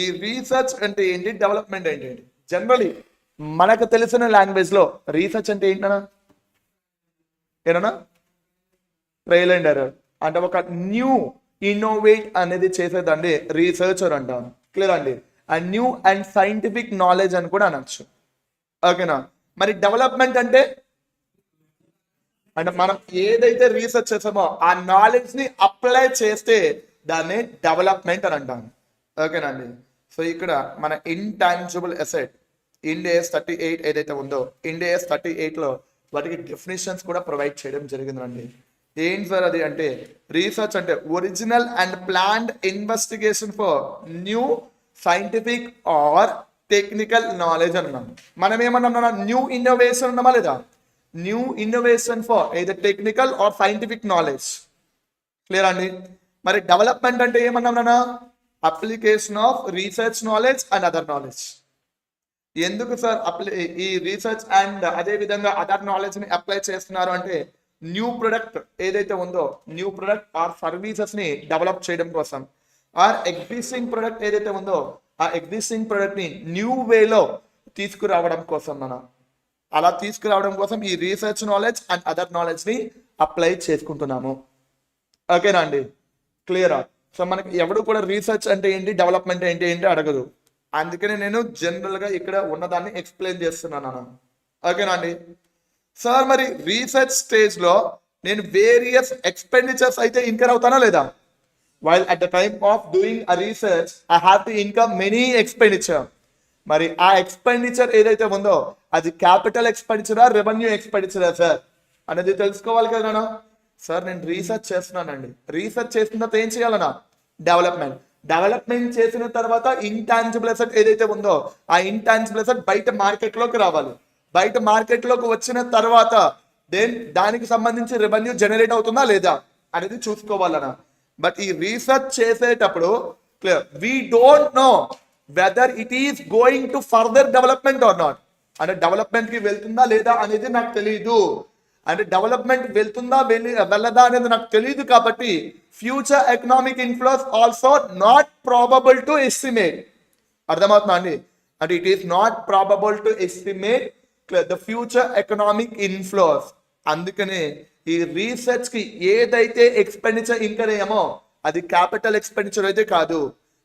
[SPEAKER 1] ఈ రీసెర్చ్ అంటే ఏంటి, డెవలప్మెంట్ అంటే ఏంటి? జనరలీ మనకు తెలిసిన లాంగ్వేజ్ లో రీసెర్చ్ అంటే ఏంటన్నా? ఏనా ట్రయల్ అండ్ ఎర్రర్. అంటే ఒక న్యూ ఇన్నోవేట్ అనేది చేసేదండి రీసెర్చర్ అంటాం. క్లియర్ అండి? And new and scientific knowledge అని కూడా అనొచ్చు. ఓకేనా? మరి డెవలప్మెంట్ అంటే మనం ఏదైతే రీసెర్చ్ చేసామో ఆ నాలెడ్జ్ ని అప్లై చేస్తే దాన్ని డెవలప్మెంట్ అని అంటాం. ఓకేనండి? సో ఇక్కడ మన ఇంటాంజిబుల్ అసెట్ IND AS 38 ఏదైతే ఉందో IND AS 38 లో వాటికి డెఫినేషన్స్ కూడా ప్రొవైడ్ చేయడం జరిగిందండి. ఏంటి సార్ అది అంటే రీసెర్చ్ అంటే original and planned investigation for new scientific or technical knowledge అన్నాం. మనం ఏమన్నా న్యూ ఇన్నోవేషన్ అన్నామా లేదా? New innovation for either technical or scientific knowledge. Clear అండి? మరి డెవలప్మెంట్ అంటే ఏమన్నా? Application of research knowledge and other knowledge. ఎందుకు సార్ ఈ రీసెర్చ్ అండ్ అదే విధంగా అదర్ నాలెడ్జ్ ని అప్లై చేస్తున్నారు అంటే న్యూ ప్రొడక్ట్ ఏదైతే ఉందో న్యూ ప్రొడక్ట్ ఆర్ సర్వీసెస్ ని డెవలప్ చేయడం కోసం, ఆర్ ఎగ్జిస్టింగ్ ప్రొడక్ట్ ఏదైతే ఉందో ఆ ఎగ్జిస్టింగ్ ప్రొడక్ట్ ని న్యూ వేలో తీసుకురావడం కోసం అలా తీసుకురావడం కోసం ఈ research knowledge and other knowledge ని అప్లై చేసుకుంటున్నాము. ఓకేనా అండి? క్లియరా? సో మనకి ఎవడు కూడా రీసెర్చ్ అంటే ఏంటి, డెవలప్మెంట్ ఏంటి ఏంటి అడగదు. అందుకనే నేను జనరల్ గా ఇక్కడ ఉన్నదాన్ని ఎక్స్ప్లెయిన్ చేస్తున్నాను. ఓకేనా అండి? సార్ మరి రీసెర్చ్ స్టేజ్ లో నేను వేరియస్ ఎక్స్పెండిచర్స్ అయితే ఇన్కర్ అవుతానా లేదా? While at the time of doing a research I have to income many expenditure. మరి ఆ ఎక్స్పెండిచర్ ఏదైతే ఉందో అది క్యాపిటల్ ఎక్స్పెండిచరా రెవెన్యూ ఎక్స్పెండిచరా సార్ అనేది తెలుసుకోవాలి కదా. సార్ నేను రీసెర్చ్ చేస్తున్నానండి, రీసెర్చ్ చేసిన తర్వాత ఏం చేయాలన్నా డెవలప్మెంట్ చేసిన తర్వాత ఇంటాంజిబుల్ అసెట్ ఏదైతే ఉందో ఆ ఇంటాంజిబుల్ అసెట్ బయట మార్కెట్ లోకి రావాలి. బయట మార్కెట్ లోకి వచ్చిన తర్వాత దానికి సంబంధించి రెవెన్యూ జనరేట్ అవుతుందా లేదా అనేది చూసుకోవాలన్నా. బట్ ఈ రీసెర్చ్ చేసేటప్పుడు clear we don't know whether it is going to further development or not. అంటే డెవలప్మెంట్ కి వెళ్తుందా లేదా అనేది నాకు తెలియదు. అంటే డెవలప్మెంట్ వెళ్తుందా వెళ్ళదా అనేది నాకు తెలియదు కాబట్టి future economic inflows also not probable to estimate. అర్థమవుతుందా అండి? అంటే it is not probable to estimate the future economic inflows. అందుకనే ఈ రీసెర్చ్ కి ఏదైతే ఎక్స్పెండిచర్ ఇన్కర్ అయ్యామో అది క్యాపిటల్ ఎక్స్పెండిచర్ అయితే కాదు.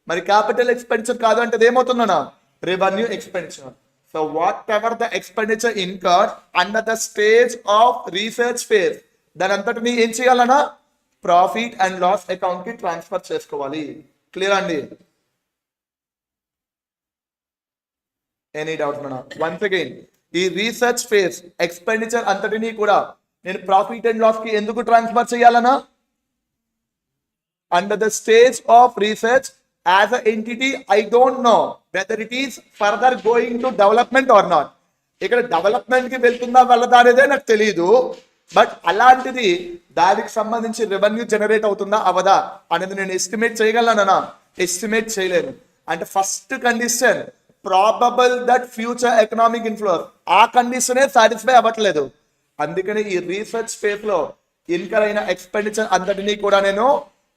[SPEAKER 1] మరి క్యాపిటల్ ఎక్స్పెండిచర్ కాదు అంటే ఏమవుతుందన్నా? Revenue expenditure. So whatever the expenditure incurred under the stage of research phase, దాని అంతటిని ఏం చేయాలన్నా ప్రాఫిట్ అండ్ లాస్ అకౌంట్ కి ట్రాన్స్ఫర్ చేసుకోవాలి. క్లియర్ అండి? ఎనీ డౌట్ అన్నా? వన్స్ అగైన్ ఈ రీసెర్చ్ ఫేజ్ ఎక్స్పెండిచర్ అంతటిని కూడా నేను ప్రాఫిట్ అండ్ లాస్ కి ఎందుకు ట్రాన్స్ఫర్ చేయాలన్నా? Under the stage of research as a entity I don't know whether it is further going to development or not. ఇక్కడ development కి వెళ్తుందా వెళ్ళదా అనేదే నాకు తెలియదు. బట్ అలాంటిది దానికి సంబంధించి రెవెన్యూ జనరేట్ అవుతుందా అవదా అనేది నేను ఎస్టిమేట్ చేయగలనా? ఎస్టిమేట్ చేయలేను. అంటే first condition probable that future economic influence, ఆ కండిషనే సాటిస్ఫై అవ్వట్లేదు. అందుకని ఈ రీసెర్చ్ ఫేజ్ లో ఇన్కర్ అయిన ఎక్స్పెండిచర్ అంతటినీ కూడా నేను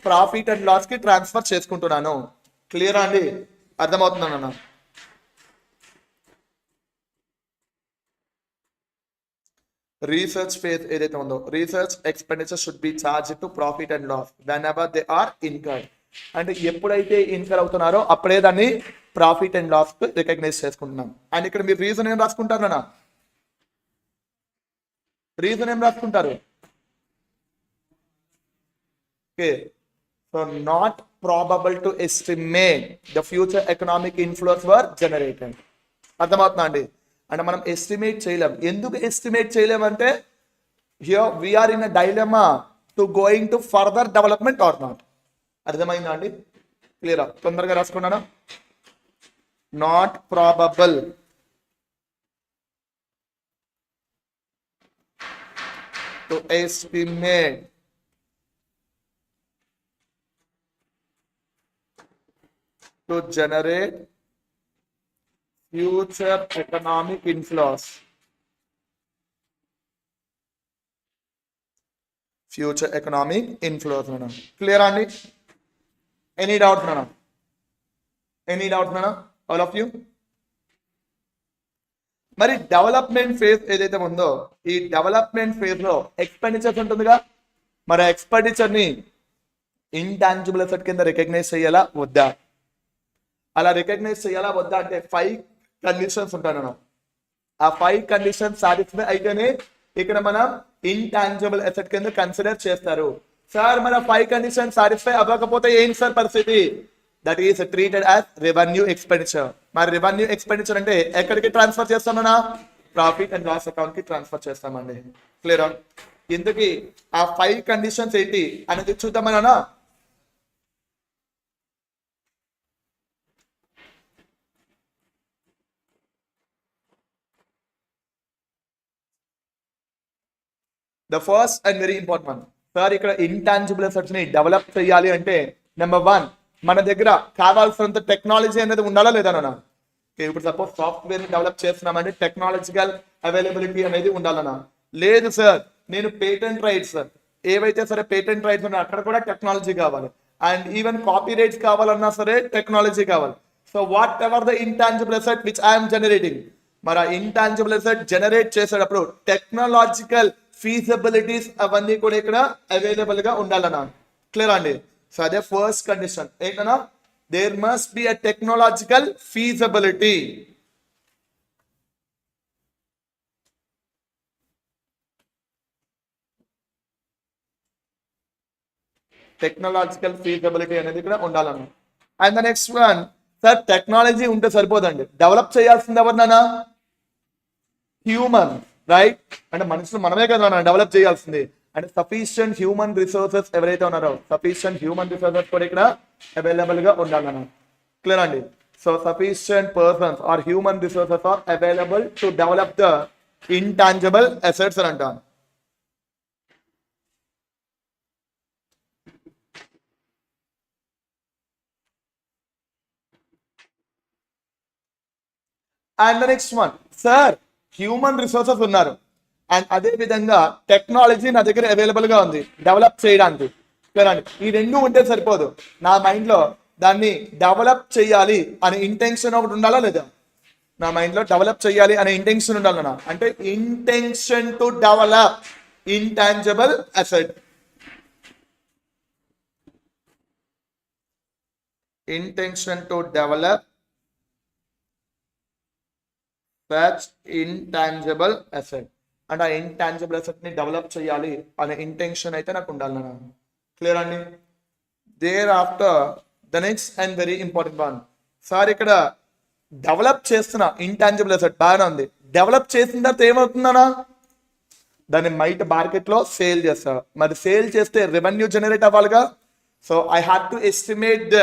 [SPEAKER 1] ప్రాఫిట్ అండ్ లాస్ కి ట్రాన్స్ఫర్ చేసుకుంటున్నాను. క్లియరా అండి? అర్థమవుతుందన్న? రీసెర్చ్ ఫేజ్ ఏదైతే ఉందో, research expenditure should be charge to profit and loss whenever they are incurred. అంటే ఎప్పుడైతే ఇన్కర్ అవుతున్నారో అప్పుడే దాన్ని ప్రాఫిట్ అండ్ లాస్ రికగ్నైజ్ చేసుకుంటున్నాం. అండ్ ఇక్కడ మీరు రీజన్ ఏం రాసుకుంటారన్నా? రీజన్ ఏం రాసుకుంటారు? Okay, so not probable to estimate the future economic influence were generated. అర్థమవుతుందా అండి? అంటే మనం ఎస్టిమేట్ చేయలేం. ఎందుకు ఎస్టిమేట్ చేయలేమంటే here we are in a dilemma to going to further development or not. అర్థమైందా అండి? క్లియరా? తొందరగా రాసుకున్నానా? Not probable to estimate to generate future economic inflows. Future economic inflows. Clear అండి? Any doubt nana? Any doubt nana? All of you? మరి development phase ఏదైతే ఉందో ఈ డెవలప్మెంట్ ఫేజ్ లో ఎక్స్పెండిచర్స్ ఉంటుందిగా, మరి ఎక్స్పెండిచర్ ని ఇంటాంజిబుల్ అసెట్ కింద రికగ్నైజ్ చేయాలా వద్దా? అలా రికగ్నైజ్ చేయాలా వద్దా అంటే 5 కండిషన్స్ ఉంటాను. ఆ 5 కండిషన్స్ సాటిస్ఫై అయితేనే ఇక్కడ మనం ఇంటాంజిబుల్ అసెట్ కింద కన్సిడర్ చేస్తారు. సార్ మన 5 కండిషన్స్ సాటిస్ఫై అవ్వకపోతే ఏంటి సార్ పరిస్థితి? That is treated as revenue expenditure. మరి రెవెన్యూ ఎక్స్పెండిచర్ అంటే ఎక్కడికి ట్రాన్స్ఫర్ చేస్తామన్నా? ప్రాఫిట్ అండ్ లాస్ అకౌంట్ కి ట్రాన్స్ఫర్ చేస్తామండి. క్లియర్? ఇందుకి ఆ 5 కండిషన్స్ ఏంటి అనేది చూద్దామన్నా. The first and very important one, sir ఇక్కడ ఇంటాంజిబుల్ అసెట్స్ ని డెవలప్ చేయాలి అంటే నెంబర్ 1 మన దగ్గర కావాల్సినంత టెక్నాలజీ అనేది ఉండాలా లేదా నాన్న? ఇప్పుడు సపోజ్ సాఫ్ట్వేర్ ని డెవలప్ చేస్తున్నామంటే టెక్నాలజికల్ అవైలబిలిటీ అనేది ఉండాలన్నా? లేదు సార్, నేను పేటెంట్ రైట్స్ ఏవైతే సరే పేటెంట్ రైట్స్ ఉన్నాయి అక్కడ కూడా టెక్నాలజీ కావాలి. అండ్ ఈవెన్ కాపీ రైట్స్ కావాలన్నా సరే టెక్నాలజీ కావాలి. So what ever the intangible asset which I'm generating, మరి ఇంటాంజిబుల్ అసెట్ జనరేట్ చేసేటప్పుడు టెక్నాలజికల్ ఫీజిబిలిటీస్ అవన్నీ కూడా ఇక్కడ అవైలబుల్ గా ఉండాలన్నా. క్లియర్ అండి? సో అదే ఫస్ట్ కండిషన్ ఏంటన్నా? There must be a technological feasibility. Technological feasibility అనేది ఇక్కడ ఉండాలన్నా. And the next one, sir technology ఉంటే సరిపోదండి, డెవలప్ చేయాల్సింది ఎవరినైనా? Human, right? అంటే మనుషులు మనమే కదా డెవలప్ చేయాల్సింది. అంటే సఫిషియంట్ హ్యూమన్ రిసోర్సెస్ ఎవరైతే ఉన్నారో సఫిషియంట్ హ్యూమన్ రిసోర్సెస్ కూడా ఇక్కడ అవైలబుల్ గా ఉండాలన్న. క్లియర్ అండి? So sufficient persons or human resources are available to develop the intangible assets అని అంటాను. And the next one, sir human resources ఉన్నారు అండ్ అదే విధంగా టెక్నాలజీ నా దగ్గర అవైలబుల్ గా ఉంది డెవలప్ చేయడానికి. అండి ఈ రెండు ఉంటే సరిపోదు, నా మైండ్ లో దాన్ని డెవలప్ చేయాలి అనే ఇంటెన్షన్ ఒకటి ఉండాలా లేదా? నా మైండ్ లో డెవలప్ చేయాలి అనే ఇంటెన్షన్ ఉండాలన్నా. అంటే intention to develop intangible asset. Intention to develop such intangible asset. అంటే ఆ ఇంటాంజిబుల్ అసెట్ ని డెవలప్ చేయాలి అనే ఇంటెన్షన్ అయితే నాకు ఉండాలన్నా. క్లియర్ అండి? Thereafter the next and very important one, sir ఇక్కడ డెవలప్ చేస్తున్న ఇంటాంజిబుల్ అసెట్ బాగానే ఉంది, డెవలప్ చేసిన తర్వాత ఏమవుతుందన్నా? దాన్ని బయట మార్కెట్ లో సేల్ చేస్తా. మరి సేల్ చేస్తే రెవెన్యూ జనరేట్ అవ్వాలిగా. So I have to estimate the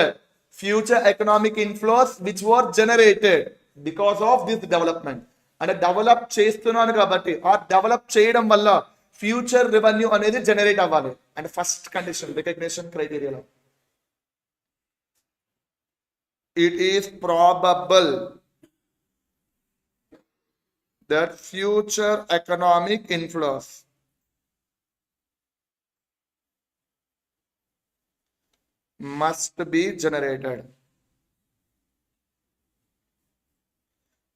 [SPEAKER 1] future economic inflows which were generated because of this development. అంటే డెవలప్ చేస్తున్నాను కాబట్టి ఆ డెవలప్ చేయడం వల్ల ఫ్యూచర్ రెవెన్యూ అనేది జనరేట్ అవ్వాలి. అంటే ఫస్ట్ కండిషన్ రికగ్నిషన్ క్రైటీరియాలో it is probable that future economic inflows must be generated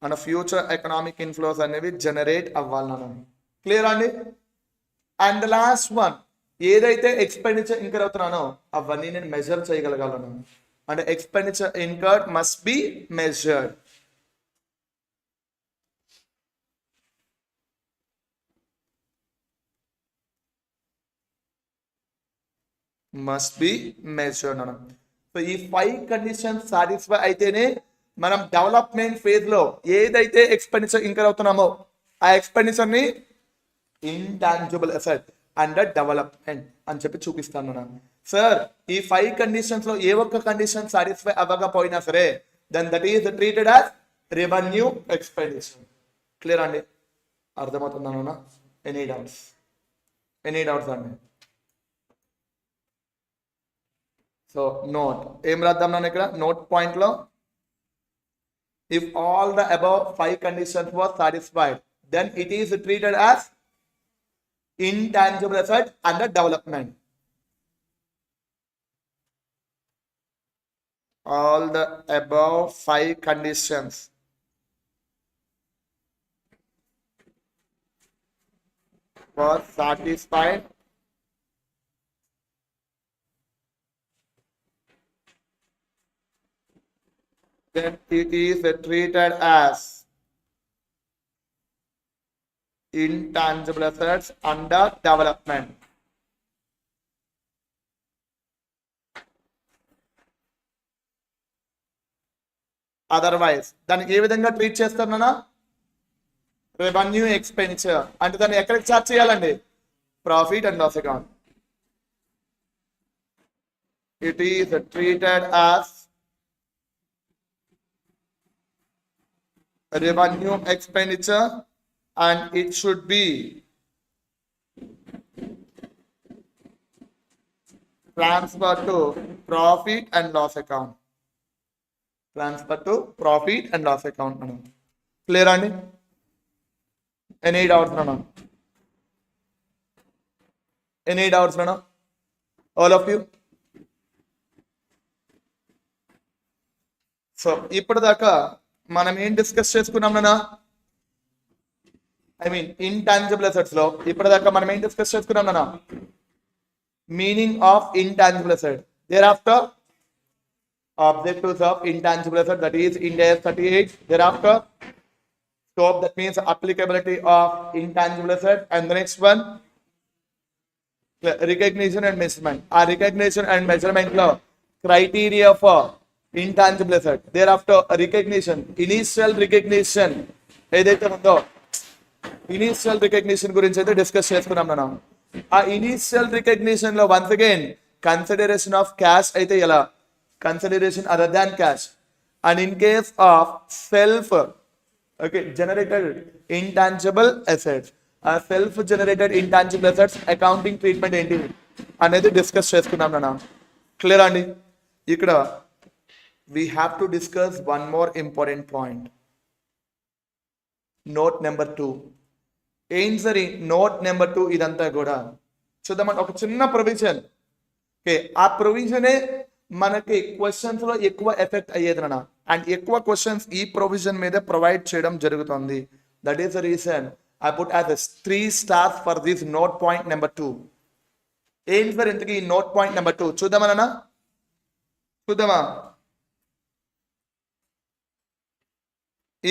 [SPEAKER 1] and future economic inflows అనేవి జనరేట్ అవ్వాలన్నా. క్లియర్ అండి? అండ్ లాస్ట్ వన్, ఏదైతే ఎక్స్పెండిచర్ ఇంకర్ అవుతున్నానో అవన్నీ నేను మెజర్ చేయగలగాలను. అంటే expenditure incurred must be measured. Must be measured అన్న. So ఈ 5 conditions satisfy అయితేనే మనం డెవలప్మెంట్ ఫేజ్ లో ఏదైతే ఎక్స్పెండిచర్ ఇంకర్ అవుతున్నామో ఆ ఎక్స్పెండిచర్ ని ఇంటాంజిబుల్ అసెట్ అండర్ డెవలప్మెంట్ అని చెప్పి చూపిస్తాను నేను. సార్ ఈ 5 కండిషన్స్ లో ఏ ఒక్క కండిషన్ సాటిస్ఫై అవ్వకపోయినా సరే then that is treated as revenue expenditure. Clear అండి? అర్థమవుతుందన్నా? ఎనీ డౌట్స్ అండి? సో నోట్ ఏం రాద్దాం నన్ను ఇక్కడ నోట్ పాయింట్ లో, if all the above 5 conditions were satisfied then it is treated as intangible asset under development. All the above 5 conditions were satisfied then it is treated as intangible assets under development. Otherwise దానికి ఏ విధంగా treat చేస్తారన్నా? Revenue expenditure అంటే దాన్ని ఎక్కడికి charge చేయాలండి? Profit and loss account. It is treated as revenue expenditure and it should be transferred to profit and loss account. Clear అండి? Any doubts nana? All of you? So ఇప్పటిదాకా మనం ఏం discuss చేసుకున్నాం నాన్న? ఐ మీన్ ఇంటాంజిబుల్ అసెట్స్ లో ఇప్పటిదాకా మనం ఏం డిస్కస్ చేసుకున్నాం నాన్న? Meaning of intangible asset. Thereafter objectives of intangible asset, that is IND AS 38. Thereafter scope, that means applicability of intangible asset, and the next one recognition and measurement. Our recognition and measurement law criteria for intangible asset. Thereafter recognition, initial recognition ఏదైతే ఉందో initial recognition గురించి అయితే discuss చేసుకున్నాం మనం. ఆ initial recognition లో once again consideration of cash అయితే ఎలా, consideration other than cash, and in case of self generated intangible assets, self generated intangible assets accounting treatment ఏంటి అనేది డిస్కస్ చేసుకున్నాం నాన్న. క్లియర్ అండి? ఇక్కడ we have to discuss one more important point. Note number 2. ఏం సరే నోట్ నెంబర్ 2 ఇదంతా కూడా చూద్దామంటే ఒక చిన్న ప్రొవిజన్. ఓకే, ఆ ప్రొవిజనే మనకి క్వశ్చన్స్ లో ఎక్కువ ఎఫెక్ట్ అయ్యేది నాన్న. అండ్ ఎక్కువ క్వశ్చన్స్ ఈ ప్రొవిజన్ మీద ప్రొవైడ్ చేయడం జరుగుతుంది. That is the reason I put as 3 stars for this note point number 2. ఏంటి సార్ ఇంతకీ ఈ నోట్ పాయింట్ నెంబర్ 2? చూద్దామా నాన్న? చూద్దామా?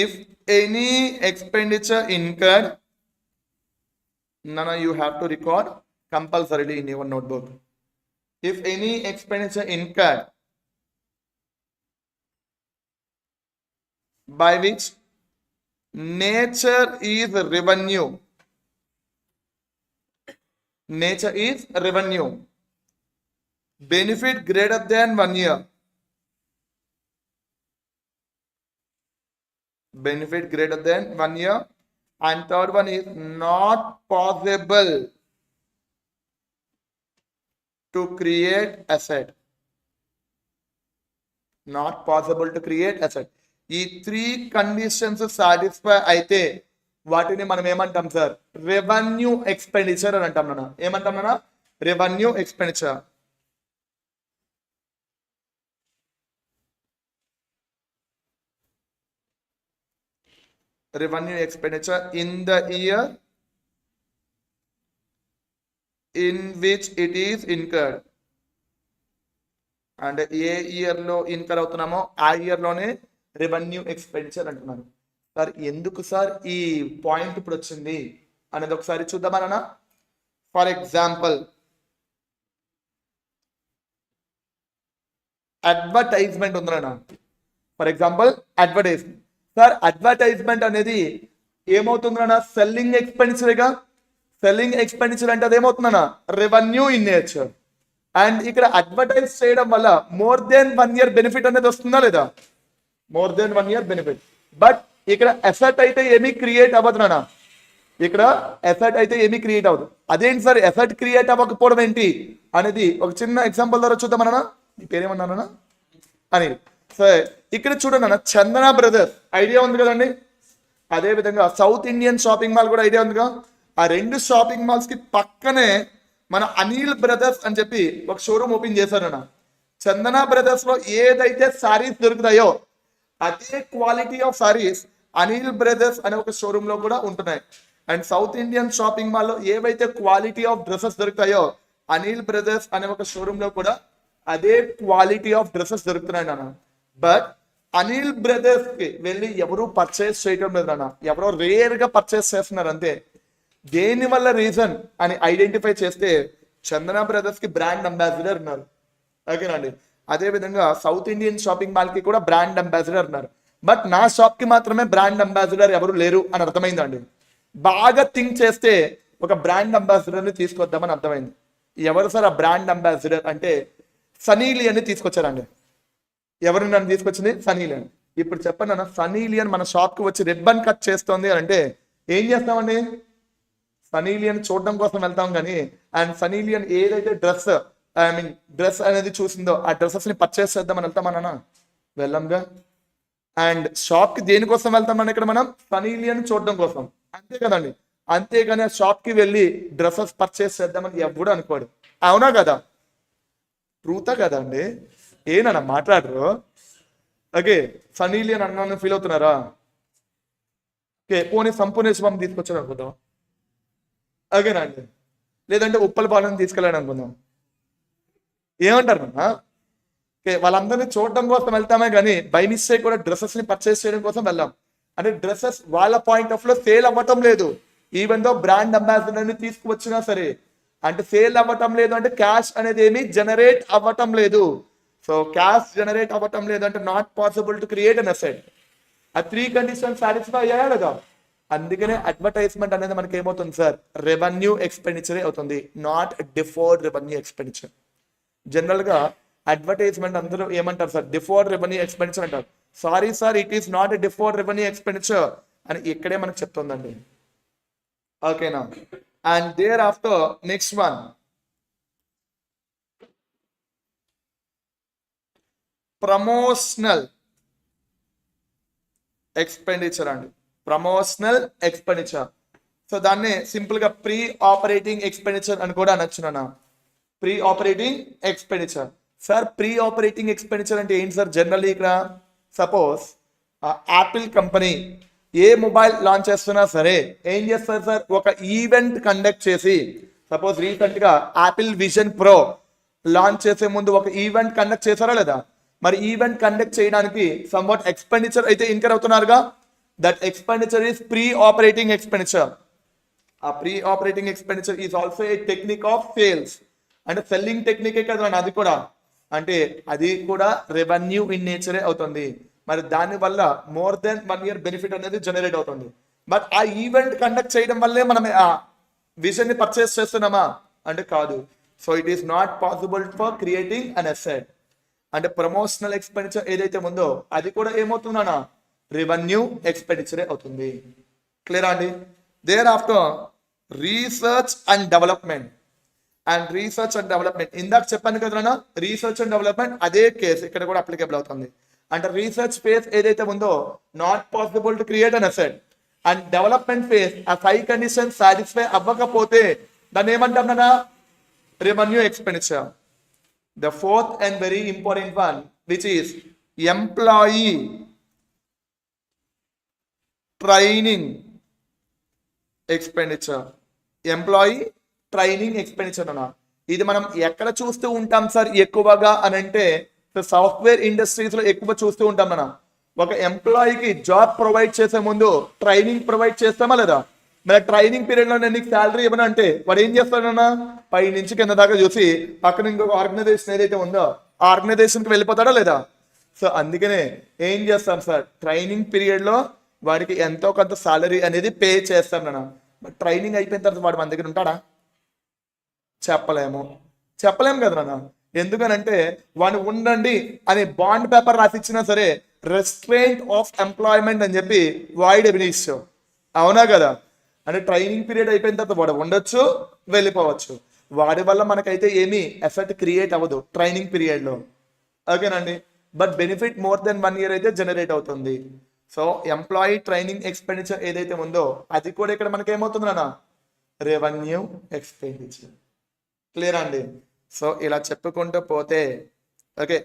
[SPEAKER 1] If any expenditure incurred, nana you have to record compulsorily in your notebook. If any expenditure incurred by which nature is revenue, benefit greater than 1 year, benefit greater than 1 year, and third one is not possible to create asset. Not possible to create asset. ఈ 3 conditions satisfy అయితే వాటిని మనం ఏమంటాం sir? Revenue expenditure అని అంటాం నాన్న. ఏమంటాం నాన్న? Revenue expenditure. Revenue expenditure in the year in which it is incurred. And ఏ ఇయర్లో ఇన్కర్ అవుతున్నామో ఆ ఇయర్లోనే రెవెన్యూ ఎక్స్పెండిచర్ అంటున్నారు. సార్ ఎందుకు సార్ ఈ పాయింట్ ఇప్పుడు వచ్చింది అనేది ఒకసారి చూద్దామన్నా. ఫర్ ఎగ్జాంపుల్ అడ్వర్టైజ్మెంట్ ఉందన్నా. For example advertisement. Sir advertisement అనేది ఏమవుతుందన్నా? సెల్లింగ్ ఎక్స్పెండిచర్గా. సెల్లింగ్ ఎక్స్పెండిచర్ అంటే అది ఏమవుతుందన్నా? Revenue in nature. అండ్ ఇక్కడ అడ్వర్టైజ్ చేయడం వల్ల మోర్ దెన్ 1 year బెనిఫిట్ అనేది వస్తుందా లేదా? More than 1 year benefit. But ఇక్కడ ఎసెట్ అయితే ఏమీ క్రియేట్ అవ్వదు నాన్న. ఇక్కడ ఎసెట్ అయితే ఏమీ క్రియేట్ అవ్వదు. అదేంటి సార్ ఎసెట్ క్రియేట్ అవ్వకపోవడం ఏంటి అనేది ఒక చిన్న ఎగ్జాంపుల్ ద్వారా చూద్దామన్నా. మీ పేరేమన్నానా? అని. సరే ఇక్కడ చూడండి అన్న, చందన బ్రదర్స్ ఐడియా ఉంది కదండి. అదే విధంగా సౌత్ ఇండియన్ షాపింగ్ మాల్ కూడా ఐడియా ఉందిగా. ఆ 2 షాపింగ్ మాల్స్ కి పక్కనే మన అనిల్ బ్రదర్స్ అని చెప్పి ఒక షోరూమ్ ఓపెన్ చేశారన్న. చందన బ్రదర్స్ లో ఏదైతే సారీస్ దొరుకుతాయో అదే quality of saris Anil brothers అనే ఒక షోరూమ్ లో కూడా ఉంటున్నాయి. And south Indian shopping mall లో ఏవైతే క్వాలిటీ ఆఫ్ డ్రెస్సెస్ దొరుకుతాయో అనిల్ బ్రదర్స్ అనే ఒక షోరూమ్ లో కూడా అదే క్వాలిటీ ఆఫ్ డ్రెస్సెస్ దొరుకుతున్నాయి నాన్న. బట్ అనిల్ బ్రదర్స్ కి వెళ్ళి ఎవరు పర్చేస్ చేయడం లేదు నాన్న. ఎవరో రేర్ గా పర్చేస్ చేస్తున్నారు అంతే. దేని వల్ల రీజన్ అని ఐడెంటిఫై చేస్తే చందన బ్రదర్స్ కి బ్రాండ్ అంబాసిడర్ ఉన్నారు. ఓకేనండి. అదే విధంగా సౌత్ ఇండియన్ షాపింగ్ మాల్ కి కూడా బ్రాండ్ అంబాసిడర్ ఉన్నారు. బట్ నా షాప్ కి మాత్రమే బ్రాండ్ అంబాసిడర్ ఎవరు లేరు అని అర్థమైందండి. బాగా థింక్ చేస్తే ఒక బ్రాండ్ అంబాసిడర్ ని తీసుకొద్దామని అర్థమైంది. ఎవరు సార్ ఆ బ్రాండ్ అంబాసిడర్ అంటే సనీ లియోన్ తీసుకొచ్చారండి. ఎవరు నన్ను తీసుకొచ్చింది? సనీ లియోన్. ఇప్పుడు చెప్పండి అన్న, సనీ లియోన్ మన షాప్ కి వచ్చి రిబ్బన్ కట్ చేస్తోంది అని అంటే ఏం చేస్తామండి? సనీ లియోన్ చూడడం కోసం వెళ్తాం కానీ అండ్ సనీ లియోన్ ఏదైతే డ్రెస్ అనేది చూసిందో ఆ డ్రెస్సెస్ ని పర్చేస్ చేద్దామని వెళ్తామన్నా? వెళ్ళంగా. అండ్ షాప్ కి దేనికోసం వెళ్తామని ఇక్కడ మనం? సనీ లియోన్ చూడడం కోసం, అంతే కదండి. అంతేగాని ఆ షాప్ కి వెళ్ళి డ్రెస్సెస్ పర్చేస్ చేద్దామని ఎవడు అనుకోడు. అవునా కదా? ట్రూతా కదా అండి? ఏనన్నా మాట్లాడరు? ఓకే, సనీ లియోన్ అన్నాను ఫీల్ అవుతున్నారా? ఓకే, పోనీ సంపూర్ణ శుభం తీసుకొచ్చాడు అనుకుందాం. ఓకేనా అండి? లేదంటే ఉప్పల పాలన తీసుకెళ్ళాడు అనుకుందాం. ఏమంటారు అన్న? ఓకే, వాళ్ళందరినీ చూడడం కోసం వెళ్తామే కానీ బై మిస్టేక్ కూడా డ్రెస్సెస్ ని పర్చేస్ చేయడం కోసం వెళ్ళాం. అంటే డ్రెస్సెస్ వాళ్ళ పాయింట్ ఆఫ్ లో సేల్ అవ్వటం లేదు. ఈవెన్ దో బ్రాండ్ అంబాసిడర్ ని తీసుకువచ్చినా సరే అంటే సేల్ అవ్వటం లేదు. అంటే క్యాష్ అనేది ఏమి జనరేట్ అవ్వటం లేదు. సో క్యాష్ జనరేట్ అవ్వటం లేదు అంటే not possible to create an asset. ఆ 3 కండిషన్ సాటిస్ఫై అయ్యాయా కదా? అందుకనే అడ్వర్టైజ్మెంట్ అనేది మనకి ఏమవుతుంది సార్? రెవెన్యూ ఎక్స్పెండిచరే అవుతుంది, not deferred revenue expenditure. General గా అడ్వర్టైజ్మెంట్ అందరూ ఏమంటారు సార్? డిఫర్డ్ రెవెన్యూ ఎక్స్పెండిచర్ అంటారు. Sorry sir, it is not a deferred revenue expenditure అని ఇక్కడే మనకు చెప్తుందండి. ఓకేనా? And thereafter next one, promotional expenditure అండి. Promotional expenditure. సో దాన్ని సింపుల్ గా ప్రీ ఆపరేటింగ్ ఎక్స్పెండిచర్ అని కూడా అనొచ్చు నాన్న. Pre operating expenditure. Sir pre operating expenditure అంటే ఏంటి సార్? జనరల్లీ ఇక్కడ సపోజ్ యాపిల్ కంపెనీ ఏ మొబైల్ లాంచ్ చేస్తున్నా సరే ఏం చేస్తారు సార్? ఒక ఈవెంట్ కండక్ట్ చేసి, సపోజ్ రీసెంట్ గా యాపిల్ విజన్ ప్రో లాంచ్ చేసే ముందు ఒక ఈవెంట్ కండక్ట్ చేశారా లేదా? మరి ఈవెంట్ కండక్ట్ చేయడానికి సమ్వాట్ ఎక్స్పెండిచర్ అయితే ఇన్కర్ అవుతున్నారుగా. That expenditure is pre operating expenditure. ఆ pre operating expenditure is also a technique of sales. అంటే సెల్లింగ్ టెక్నికే కదా అది కూడా. అంటే అది కూడా రెవెన్యూ ఇన్ నేచరే అవుతుంది. మరి దాని వల్ల మోర్ దెన్ 1 year బెనిఫిట్ అనేది జనరేట్ అవుతుంది. బట్ ఆ ఈవెంట్ కండక్ట్ చేయడం వల్లే మనం ఆ విజన్ ని పర్చేస్ చేస్తున్నామా అంటే కాదు. So it is not possible for creating an asset. అంటే ప్రమోషనల్ ఎక్స్పెండిచర్ ఏదైతే ఉందో అది కూడా ఏమవుతుందన్నా? రెవెన్యూ ఎక్స్పెండిచరే అవుతుంది. క్లియర్ అండి. Thereafter research and development. ఇందాక చెప్పాను కదా, రీసెర్చ్ అండ్ డెవలప్మెంట్ అదే కేసు ఇక్కడ కూడా అప్లికేబుల్ అవుతుంది. అంటే రీసెర్చ్ ఫేజ్ ఏదైతే ఉందో not possible to create an asset, and development phase ఆ 5 కండిషన్స్ సాటిస్ఫై అవ్వకపోతే దాన్ని ఏమంటాం revenue expenditure. The fourth and very important one, which is employee training expenditure. Employee training expenditure అన్న, ఇది మనం ఎక్కడ చూస్తూ ఉంటాం సార్ ఎక్కువగా అని అంటే సాఫ్ట్వేర్ ఇండస్ట్రీస్ లో ఎక్కువ చూస్తూ ఉంటాం అన్న. ఒక ఎంప్లాయీకి జాబ్ ప్రొవైడ్ చేసే ముందు ట్రైనింగ్ ప్రొవైడ్ చేస్తామా లేదా? మరి ట్రైనింగ్ పీరియడ్ లో నేను నీకు శాలరీ ఇవ్వను అంటే వాడు ఏం చేస్తాడన్నా, పై నుంచి కింద దాకా చూసి పక్కన ఇంకొక ఆర్గనైజేషన్ ఏదైతే ఉందో ఆ ఆర్గనైజేషన్ కి వెళ్ళిపోతాడా లేదా? సో అందుకనే ఏం చేస్తాం సార్, ట్రైనింగ్ పీరియడ్ లో వాడికి ఎంతో కొంత సాలరీ అనేది పే చేస్తాం నాన్న. ట్రైనింగ్ అయిపోయిన తర్వాత వాడు మన దగ్గర ఉంటాడా? చెప్పలేము కదా నాన్న. ఎందుకనంటే వాడు ఉండండి అని బాండ్ పేపర్ రాసిచ్చినా సరే రెస్ట్రెయింట్ ఆఫ్ ఎంప్లాయ్మెంట్ అని చెప్పి వాయిడ్ ఎబినిష్, అవునా కదా? అంటే ట్రైనింగ్ పీరియడ్ అయిపోయిన తర్వాత వాడు ఉండొచ్చు, వెళ్ళిపోవచ్చు. వాడి వల్ల మనకైతే ఏమీ ఎఫెక్ట్ క్రియేట్ అవ్వదు ట్రైనింగ్ పీరియడ్ లో, ఓకేనండి. But benefit more than 1 year అయితే జనరేట్ అవుతుంది. సో ఎంప్లాయీ ట్రైనింగ్ ఎక్స్పెండిచర్ ఏదైతే ఉందో అది కూడా ఇక్కడ మనకి ఏమవుతుంది నాన్న, రెవెన్యూ ఎక్స్పెండిచర్. క్లియర్ అండి. సో ఇలా చెప్పుకుంటూ పోతే ఓకే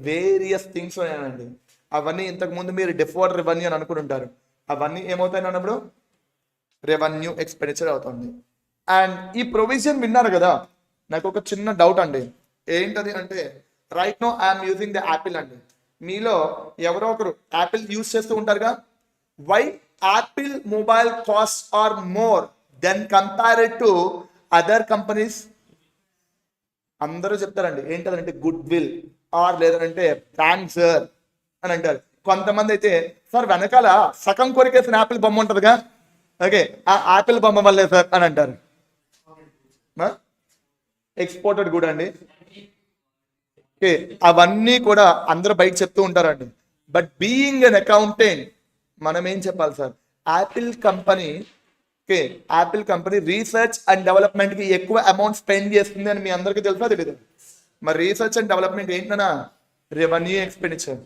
[SPEAKER 1] వేరియస్ థింగ్స్ ఉన్నాయండి. అవన్నీ ఇంతకు ముందు మీరు డిఫర్డ్ రెవెన్యూ అని అనుకుంటుంటారు, అవన్నీ ఏమవుతాయి అన్నప్పుడు రెవెన్యూ ఎక్స్పెండిచర్ అవుతుంది. అండ్ ఈ ప్రొవిజన్ విన్నారు కదా, నాకు ఒక చిన్న డౌట్ అండి. ఏంటది అంటే right now I'm using the Apple అండి. మీలో ఎవరో ఒకరు యాపిల్ యూజ్ చేస్తూ ఉంటారుగా. Why Apple mobile cost are more than compared to other companies? అందరూ చెప్తారండి ఏంటంటే గుడ్ విల్ ఆర్ లేదంటే బ్రాండ్ సార్ అని అంటారు. కొంతమంది అయితే సార్ వెనకాల సగం కొరికేసిన యాపిల్ బొమ్మ ఉంటుందిగా, ఓకే ఆ యాపిల్ బొమ్మ వల్లే సార్ అని అంటారు. ఎక్స్పోర్టెడ్ గుడ్ అండి, ఓకే అవన్నీ కూడా అందరూ బయట చెప్తూ ఉంటారండి. బట్ బీయింగ్ అన్ అకౌంటెంట్ మనం ఏం చెప్పాలి sir, Apple company okay Apple company research and development కి ఎక్కువ అమౌంట్ స్పెండ్ చేస్తుంది అని మీ అందరికీ తెలుసా తెలీదు? మరి రీసెర్చ్ అండ్ డెవలప్మెంట్ ఏంటన్నా రెవెన్యూ ఎక్స్పెండిచర్.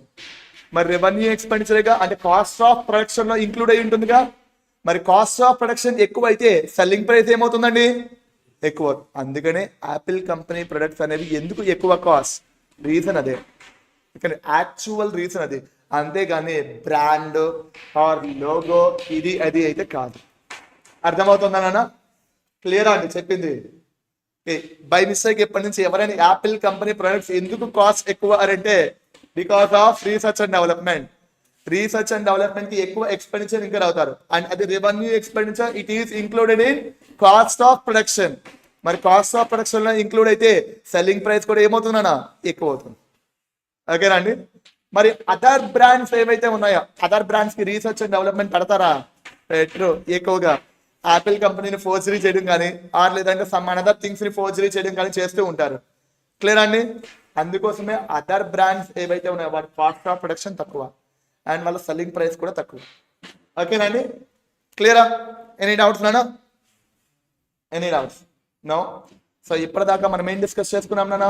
[SPEAKER 1] మరి రెవెన్యూ ఎక్స్పెండిచర్గా అంటే కాస్ట్ ఆఫ్ ప్రొడక్షన్ లో ఇంక్లూడ్ అయి ఉంటుందిగా. మరి కాస్ట్ ఆఫ్ ప్రొడక్షన్ ఎక్కువ అయితే సెల్లింగ్ ప్రైస్ ఏమవుతుందండి, ఎక్కువ. అందుకనే యాపిల్ కంపెనీ ప్రొడక్ట్స్ అనేవి ఎందుకు ఎక్కువ కాస్ట్, రీజన్ అదే, కానీ యాక్చువల్ రీజన్ అది, అంతేగాని బ్రాండ్ ఆర్ లోగో ఇది అది అయితే కాదు. అర్థమవుతుందా నాన్న? క్లియర్ అండి చెప్పింది. బై మిస్టేక్ ఎప్పటి నుంచి ఎవరైనా యాపిల్ కంపెనీ ప్రొడక్ట్స్ ఎందుకు కాస్ట్ ఎక్కువ అంటే because of research and development. Research and development కి ఎక్కువ ఎక్స్పెండిచర్ ఇంకర్ అవుతారు. అండ్ అది revenue expenditure it is included in cost of production. మరి కాస్ట్ ఆఫ్ ప్రొడక్షన్ లో ఇంక్లూడ్ అయితే సెల్లింగ్ ప్రైస్ కూడా ఏమవుతుందన్నా ఎక్కువ అవుతుంది. ఓకేనా అండి. మరి అదర్ బ్రాండ్స్ ఏవైతే ఉన్నాయో అదర్ బ్రాండ్స్ కి రీసెర్చ్ అండ్ డెవలప్మెంట్ పెడతారా? పెట్టరు. ఎక్కువగా యాపిల్ కంపెనీని ఫోర్జరీ చేయడం కానీ ఆర్ లేదంటే సమ్ అనదర్ థింగ్స్ ని ఫోర్జరీ చేయడం కానీ చేస్తూ ఉంటారు. క్లియర్ అండి. అందుకోసమే అదర్ బ్రాండ్స్ ఏవైతే ఉన్నాయో వాటి కాస్ట్ ఆఫ్ ప్రొడక్షన్ తక్కువ అండ్ వాళ్ళ సెల్లింగ్ ప్రైస్ కూడా తక్కువ. ఓకేనండి. క్లియరా? ఎనీ డౌట్స్ నాన్న? Any doubts? నో. సో ఇప్పటిదాకా మనం ఏం డిస్కస్ చేసుకున్నాం నాన్న?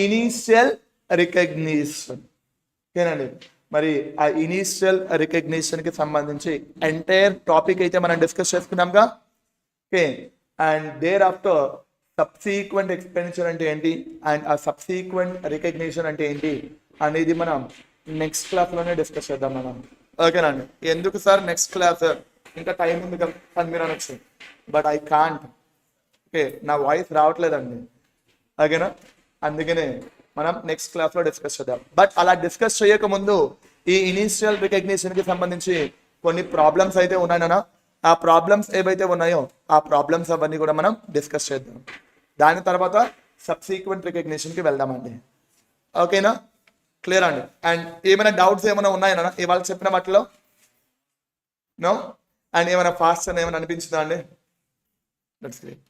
[SPEAKER 1] Initial recognition. ఓకేనండి. మరి ఆ ఇనీషియల్ రికగ్నిషన్ కి సంబంధించి ఎంటైర్ టాపిక్ అయితే మనం డిస్కస్ చేసుకున్నాంగా. Okay. And thereafter subsequent expenditure అంటే ఏంటి అండ్ ఆ సబ్సీక్వెంట్ రికగ్నిషన్ అంటే ఏంటి అనేది మనం నెక్స్ట్ క్లాస్ లోనే డిస్కస్ చేద్దాం మనం. ఓకేనండి. ఎందుకు సార్ నెక్స్ట్ క్లాస్, ఇంకా టైం ఉంది కదా అని మీరు అనొచ్చు, బట్ ఐ కాంట్. ఓకే నా వాయిస్ రావట్లేదండి, ఓకేనా? అందుకనే మనం నెక్స్ట్ క్లాస్ లో డిస్కస్ చేద్దాం. బట్ అలా డిస్కస్ చేయక ముందు ఈ ఇనీషియల్ రికగ్నిషన్ కి సంబంధించి కొన్ని ప్రాబ్లమ్స్ అయితే ఉన్నాయన్నా. ఆ ప్రాబ్లమ్స్ ఏవైతే ఉన్నాయో ఆ ప్రాబ్లమ్స్ అవన్నీ కూడా మనం డిస్కస్ చేద్దాం. దాని తర్వాత సబ్సీక్వెంట్ రికగ్నిషన్ కి వెళ్దామండి. ఓకేనా? క్లియర్ అండి. అండ్ ఏమైనా డౌట్స్ ఏమైనా ఉన్నాయన్నా ఇవాళ చెప్పిన వాటిలో? నో. అండ్ ఏమైనా ఫాస్ట్ అని ఏమైనా అనిపించిందా అండి? That's great.